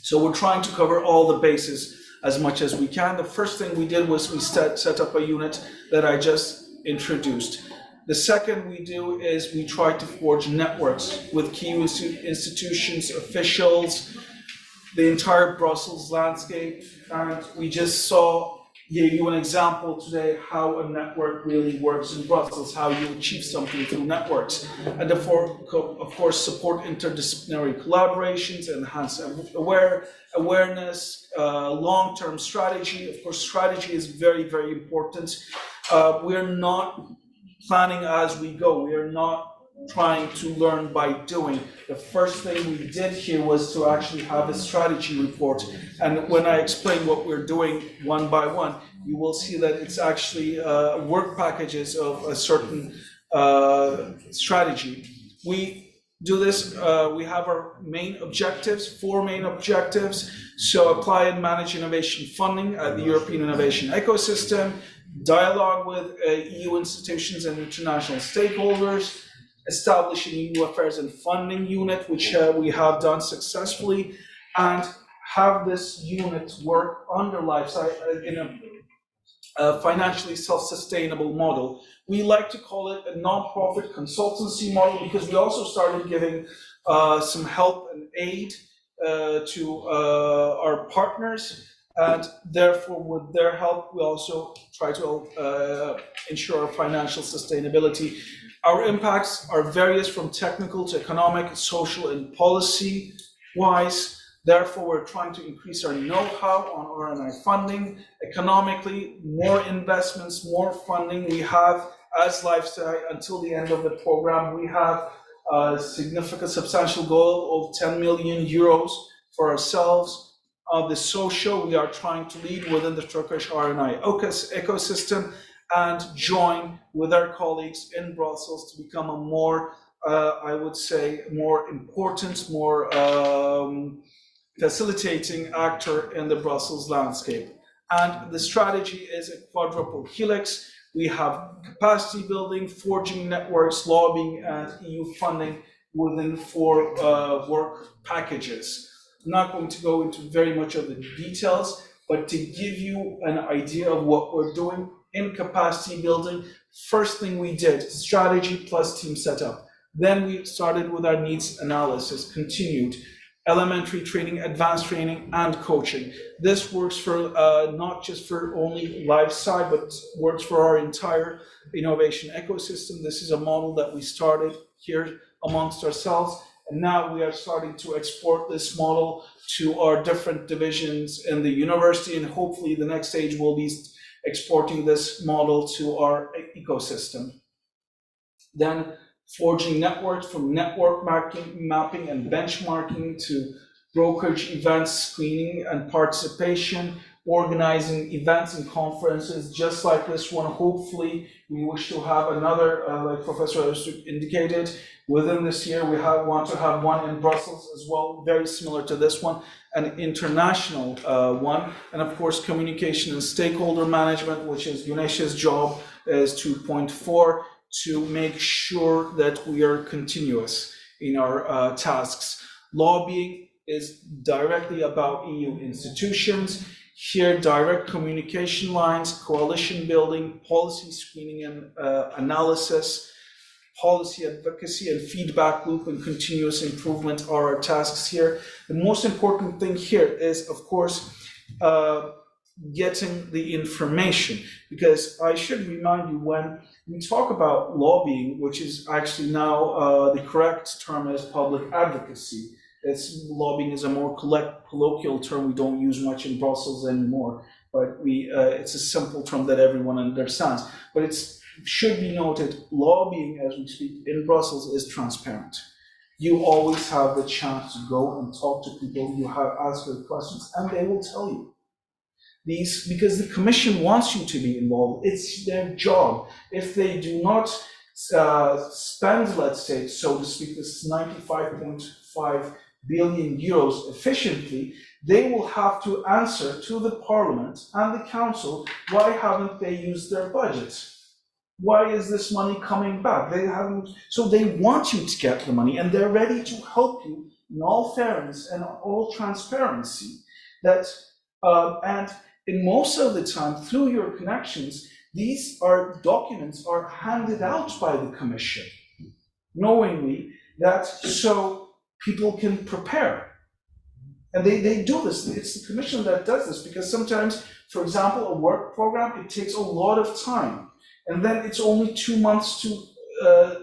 So we're trying to cover all the bases as much as we can. The first thing we did was we set up a unit that I just introduced. The second we do is we try to forge networks with key institutions, officials, the entire Brussels landscape. And we just gave you an example today how a network really works in Brussels, how you achieve something through networks. And therefore, of course, support interdisciplinary collaborations, enhance awareness, long-term strategy. Of course, strategy is very, very important. We're not planning as we go. We are not trying to learn by doing. The first thing we did here was to actually have a strategy report. And when I explain what we're doing one by one, you will see that it's actually work packages of a certain strategy. We do this, we have our main objectives, 4 main objectives. So apply and manage innovation funding at the European innovation ecosystem, dialogue with EU institutions and international stakeholders, establish a EU affairs and funding unit, which we have done successfully, and have this unit work under LifeSci in a financially self-sustainable model. We like to call it a non-profit consultancy model because we also started giving some help and aid to our partners. And therefore, with their help, we also try to ensure financial sustainability. Our impacts are various from technical to economic, social, and policy-wise. Therefore, we're trying to increase our know-how on R&I funding. Economically, more investments, more funding. We have, as LifeSci, until the end of the program, we have a significant, substantial goal of 10 million euros for ourselves. The social, we are trying to lead within the Turkish R&I ecosystem and join with our colleagues in Brussels to become a more, I would say, more important, more facilitating actor in the Brussels landscape. And the strategy is a quadruple helix. We have capacity building, forging networks, lobbying, and EU funding within 4 work packages. I'm not going to go into very much of the details, but to give you an idea of what we're doing in capacity building, first thing we did, strategy plus team setup. Then we started with our needs analysis, continued, elementary training, advanced training, and coaching. This works for not just for only LifeSci, but works for our entire innovation ecosystem. This is a model that we started here amongst ourselves. And now we are starting to export this model to our different divisions in the university, and hopefully the next stage will be exporting this model to our ecosystem. Then forging networks, from network mapping and benchmarking to brokerage events, screening and participation. organizing events and conferences just like this one. Hopefully, we wish to have another, like Professor Öztürk indicated, within this year. We want to have one in Brussels as well, very similar to this one, an international one. And of course, communication and stakeholder management, which is Güneş's job, is 2.4, to make sure that we are continuous in our tasks. Lobbying is directly about EU institutions. Here, direct communication lines, coalition building, policy screening and analysis, policy advocacy and feedback loop and continuous improvement are our tasks here. The most important thing here is, of course, getting the information, because I should remind you, when we talk about lobbying, which is actually now the correct term is public advocacy. Lobbying is a more colloquial term we don't use much in Brussels anymore, but it's a simple term that everyone understands. But it should be noted, lobbying as we speak in Brussels is transparent. You always have the chance to go and talk to people, you ask their questions, and they will tell you. Because the Commission wants you to be involved, it's their job. If they do not spend, let's say, so to speak, this 95.5 billion euros efficiently, they will have to answer to the Parliament and the Council, why haven't they used their budget? Why is this money coming back? They haven't, so they want you to get the money, and they're ready to help you in all fairness and all transparency. And in most of the time, through your connections, these documents are handed out by the Commission, knowingly, that so people can prepare. And they do this. It's the Commission that does this, because sometimes, for example, a work program, it takes a lot of time. And then it's only 2 months to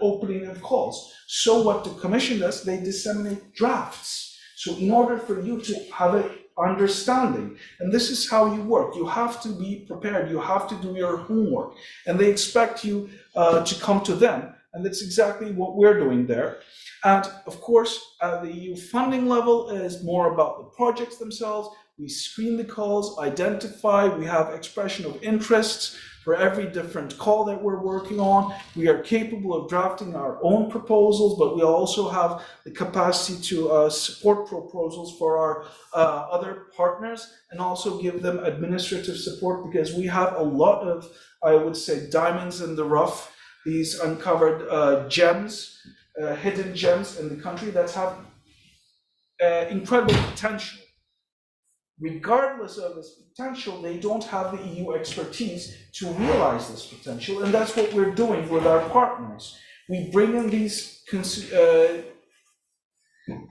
opening of calls. So what the Commission does, they disseminate drafts. So in order for you to have an understanding, and this is how you work, you have to be prepared, you have to do your homework, and they expect you to come to them. And that's exactly what we're doing there. And of course, at the EU funding level, it is more about the projects themselves. We screen the calls, identify, we have expression of interests for every different call that we're working on. We are capable of drafting our own proposals, but we also have the capacity to support proposals for our other partners, and also give them administrative support, because we have a lot of, I would say, diamonds in the rough, these uncovered gems, hidden gems in the country that have incredible potential. Regardless of this potential, they don't have the EU expertise to realize this potential, and that's what we're doing with our partners. We bring in these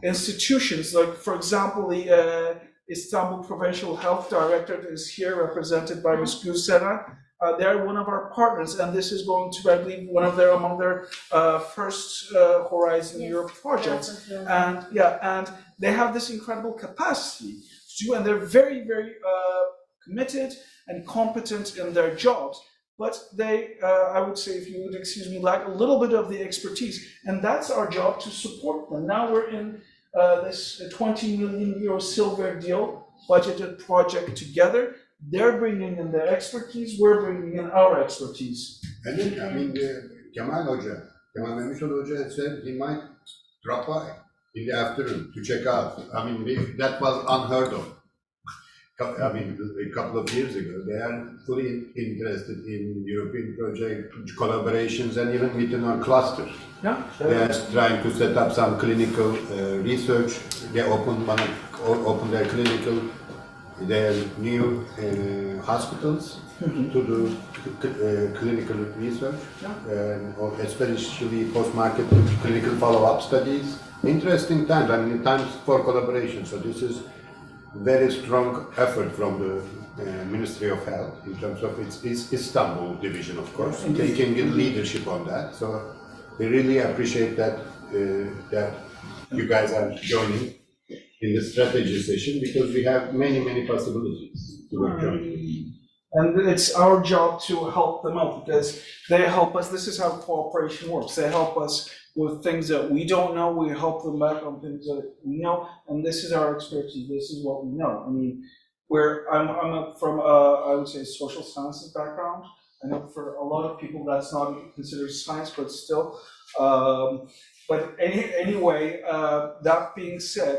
institutions, like, for example, the Istanbul Provincial Health Directorate is here, represented by Ms. Gülseren. They're one of our partners, and this is going to be, I believe, among their first Horizon Europe projects. And they have this incredible capacity to do, and they're very, very committed and competent in their jobs. But they, I would say, if you would excuse me, lack a little bit of the expertise, and that's our job to support them. Now we're in this 20 million euro silver deal budgeted project together. They're bringing in their expertise, we're bringing in our expertise. And then, I mean, Kemal Mehmetoğlu Hoca said he might drop by in the afternoon to check out. I mean, that was unheard of. I mean, a couple of years ago, they are fully interested in European project collaborations, and even within our cluster. Yeah, they are trying to set up some clinical research. They open their their new hospitals to do clinical research, or especially post-market clinical follow-up studies. Interesting times, I mean, times for collaboration. So this is very strong effort from the Ministry of Health in terms of its Istanbul division, of course, taking leadership on that. So we really appreciate that that you guys are joining in the strategy session, because we have many possibilities to work jointly. And it's our job to help them out, because they help us. This is how cooperation works. They help us with things that we don't know. We help them back on things that we know. And this is our expertise. This is what we know. I mean, where I'm from I would say social sciences background. I know for a lot of people that's not considered science, but still. But anyway, that being said,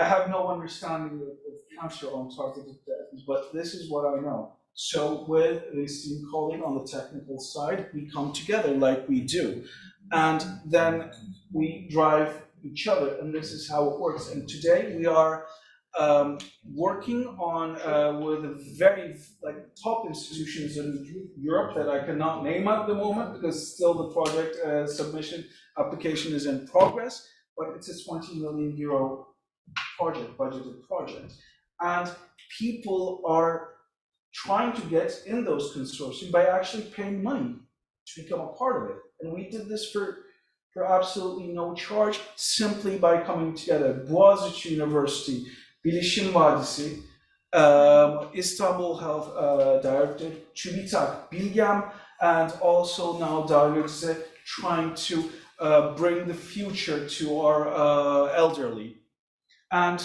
I have no understanding of cancer on targeted therapies, but this is what I know. So with the esteemed colleague on the technical side, we come together like we do, and then we drive each other, and this is how it works. And today we are working on with very top institutions in Europe that I cannot name at the moment because still the project submission application is in progress, but it's a 20 million euro project, budgeted project. And people are trying to get in those consortium by actually paying money to become a part of it. And we did this for absolutely no charge, simply by coming together. Boğaziçi University, Bilişim Vadisi, Istanbul Health Director, TÜBİTAK, Bilgem, and also now Dalgirce, trying to bring the future to our elderly. And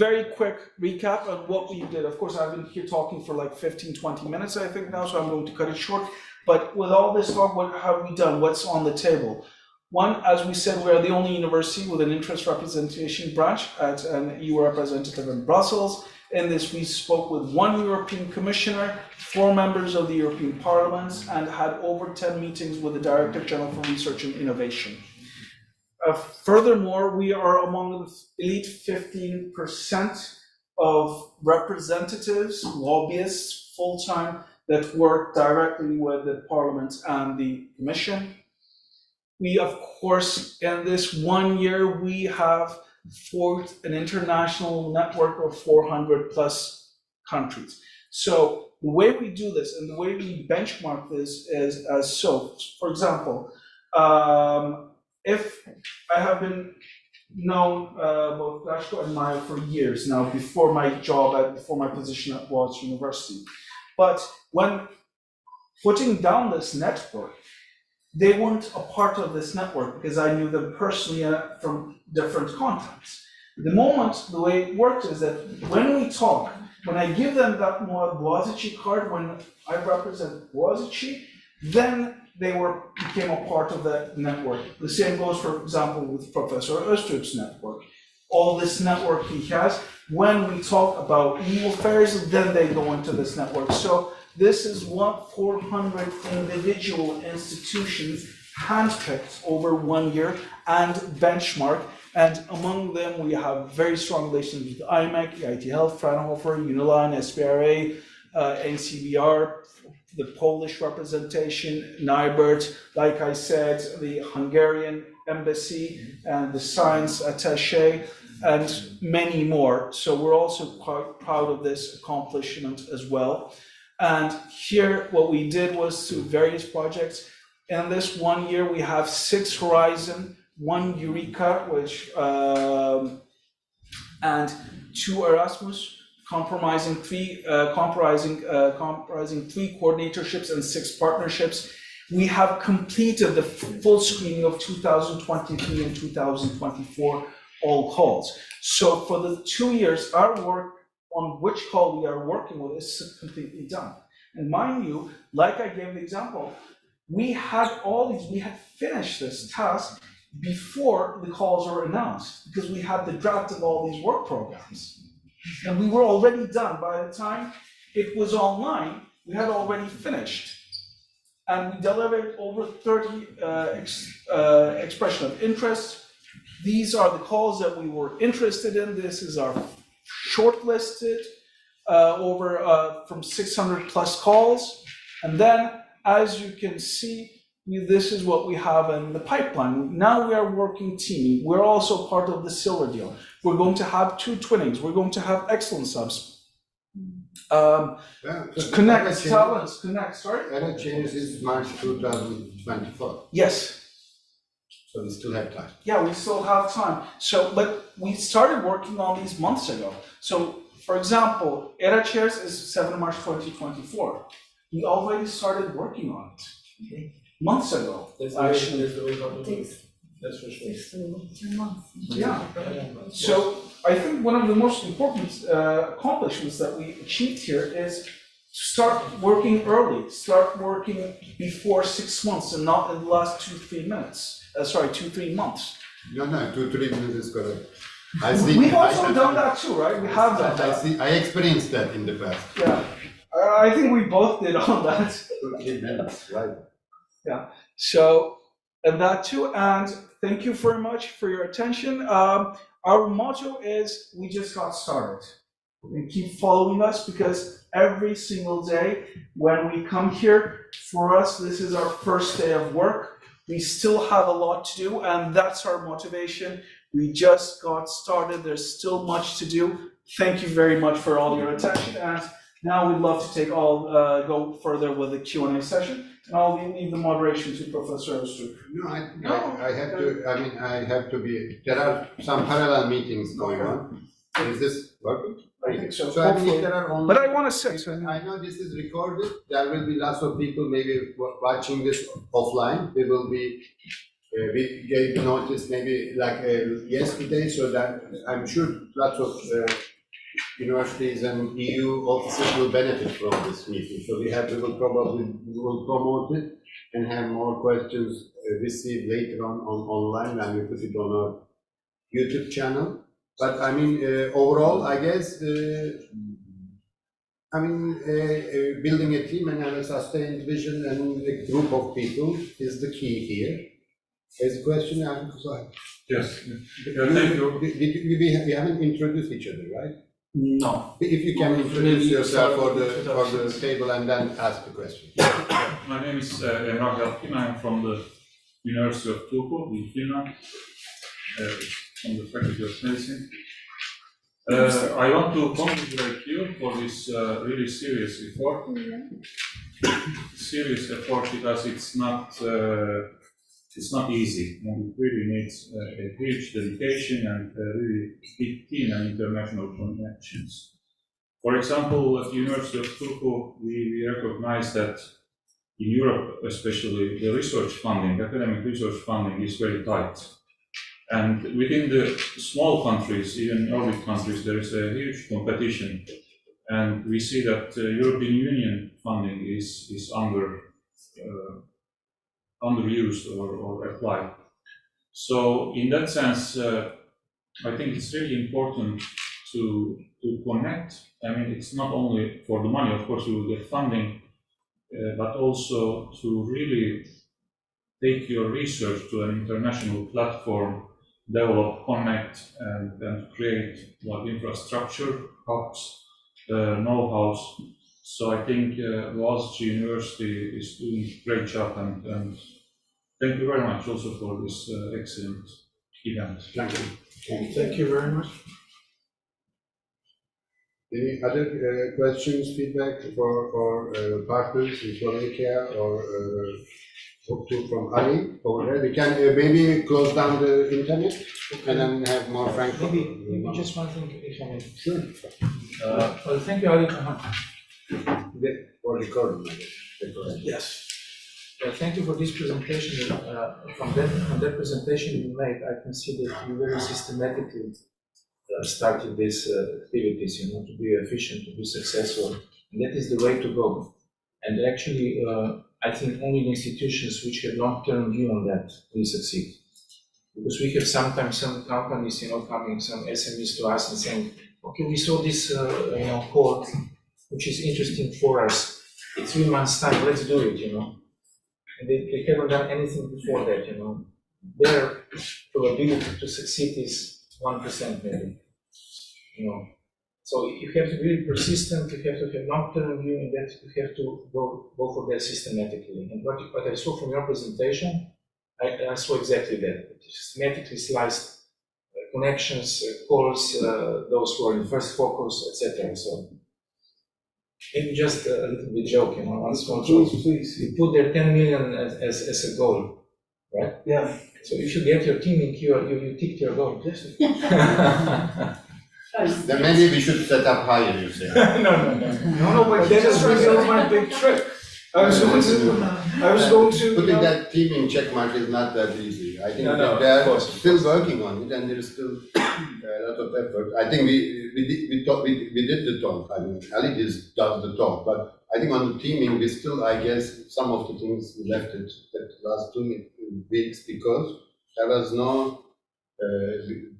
very quick recap on what we did. Of course, I've been here talking for like 15, 20 minutes, I think now, so I'm going to cut it short. But with all this talk, what have we done? What's on the table? One, as we said, we are the only university with an interest representation branch at an EU representative in Brussels. In this, we spoke with one European commissioner, 4 members of the European Parliament, and had over 10 meetings with the Director General for Research and Innovation. Furthermore, we are among the elite 15% of representatives, lobbyists, full-time, that work directly with the Parliament and the Commission. We, of course, in this 1 year, we have forged an international network of 400 plus countries. So the way we do this and the way we benchmark this is as so. For example, if I have been known both Lashko and Maya for years now, before my job, before my position at Boğaziçi University. But when putting down this network, they weren't a part of this network because I knew them personally from different contexts. The moment, the way it worked is that when we talk, when I give them that Boğaziçi card, when I represent Boğaziçi, then they became a part of that network. The same goes, for example, with Professor Öztürk's network. All this network he has, when we talk about EU affairs, then they go into this network. So this is what 400 individual institutions handpicked over 1 year and benchmark. And among them, we have very strong relations with IMEC, IT Health, Fraunhofer, Uniline, SPRA, NCBR, the Polish representation, NIBERT, like I said, the Hungarian embassy, and the science attaché, and many more. So we're also quite proud of this accomplishment as well. And here, what we did was through various projects. In this 1 year, we have 6 Horizon, 1 Eureka, and 2 Erasmus, comprising 3 coordinatorships and 6 partnerships. We have completed the full screening of 2023 and 2024 all calls. So for the 2 years, our work on which call we are working with is completely done. And mind you, like I gave the example, we had finished this task before the calls were announced, because we had the draft of all these work programs. And we were already done. By the time it was online, we had already finished. And we delivered over 30 expression of interest. These are the calls that we were interested in. This is our shortlisted from 600 plus calls. And then, as you can see, this is what we have in the pipeline. Now we are working team. We're also part of the Silver deal. We're going to have 2 twinnings. We're going to have excellence subs. Connect, talents, connect, sorry? That changes is March 2024. Yes. So we still have time. Yeah, we still have time. So, but we started working on these months ago. So, for example, ERA chairs is 7 March 2024. We already started working on it months ago. Actually, That's for sure. 2 months. Yeah. So I think one of the most important accomplishments that we achieved here is to start working early, start working before 6 months and not in the last 2-3 months. 2-3 months. No, 2-3 minutes is correct. I see. We've also done that too, right? We have done I that. see, I experienced that in the past. Yeah. I think we both did on that. 2-3 minutes, right? So, and that too, and thank you very much for your attention. Our motto is, we just got started. And keep following us, because every single day when we come here, for us, this is our first day of work. We still have a lot to do, and that's our motivation. We just got started. There's still much to do. Thank you very much for all your attention, and now we'd love to go further with the Q&A session. And I'll leave the moderation to Professor Öztürk. I have to be, there are some parallel meetings going on. Is this working? I think so. So I think if there are only. But I want to sit. I know this is recorded, there will be lots of people maybe watching this offline. They will be, we gave notice maybe like yesterday, so that I'm sure lots of universities and EU offices will benefit from this meeting. So we will promote it and have more questions received later on online when we put it on our YouTube channel. But I mean, overall, I guess, building a team and have a sustained vision and a group of people is the key here. There's a question, sorry. Yes. Thank you. We haven't introduced each other, right? No. If you can introduce yourself for the table and then ask the question. My name is Emrah Yatkin. I am from the University of Turku in Finland, from the Faculty of Medicine. I want to congratulate you for this really serious effort. Serious effort, because it's not easy, and it really needs a huge dedication and a really big team and international connections. For example, at the University of Turku, we recognize that in Europe, especially, the research funding, academic research funding, is very tight. And within the small countries, even orbit countries, there is a huge competition. And we see that European Union funding is underused or applied. So in that sense, I think it's really important to connect. I mean, it's not only for the money, of course, you will get funding, but also to really take your research to an international platform, develop, connect, and create infrastructure, hubs, know-hows. So I think Boğaziçi University is doing a great job, and thank you very much also for this excellent event. Thank you. Thank you very much. Any other questions, feedback for partners in Slovakia or from Ali over there? We can maybe close down the internet and then have more frank. Maybe just one thing, if I may. Sure. Well, thank you, Ali. For recording. Yes. Thank you for this presentation. From that presentation you made, I can see that you very systematically started these activities, to be efficient, to be successful. And that is the way to go. And actually, I think only the institutions which have long-term view on that will succeed. Because we have sometimes some companies, coming, some SMEs to us and saying, okay, we saw this, code, which is interesting for us. In 3 months' time, let's do it, And they haven't done anything before that, Their probability to succeed is 1% maybe, So you have to be really persistent, you have to have long-term view, and that you have to go for that systematically. And what I saw from your presentation, I saw exactly that. Systematically sliced connections, calls, those who are in first focus, etc. So maybe just a little bit joke, Please. You put their 10 million as a goal, right? Yeah. So if you get your team in queue, you tick your goal. Then maybe we should set up higher, you say. No, but that just revealed my big trick. I was going to. Putting that team in check mark is not that easy. issue. I think No, that of they are course. still working on it, and there is still a lot of effort. I think we did the talk. I mean, Ali does the talk, but I think on the teaming, we still, I guess, some of the things we left it at the last 2 weeks because there was no.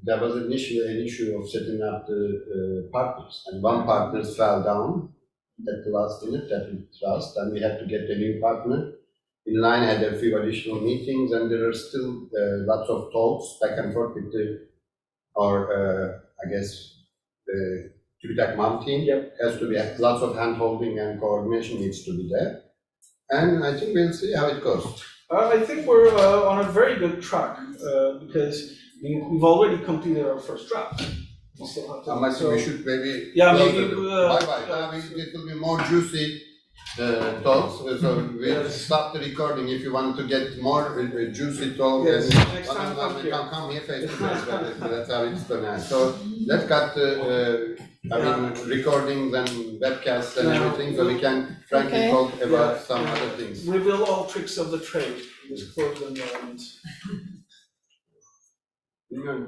There was initially an issue of setting up the partners, and one partner fell down at the last minute that we trust, and we had to get a new partner. Inline had a few additional meetings, and there are still lots of talks back and forth with our, I guess, the TÜBİTAK Mom team. Yep. Has to be lots of hand-holding and coordination needs to be there, and I think we'll see how it goes. I think we're on a very good track because we've already completed our first draft. We still have to- I think so- we should maybe. Yeah, close maybe, the- Bye-bye. Now it will be more juicy talks, so we'll stop the recording if you want to get more juicy talk. Yes, and next time come we here. can come here face to face, but that's how it's done now. So let's cut recordings and webcasts and Yeah. everything, so we can frankly Okay. talk about Yeah. some other things. Reveal all tricks of the trade in this closed environment. You know,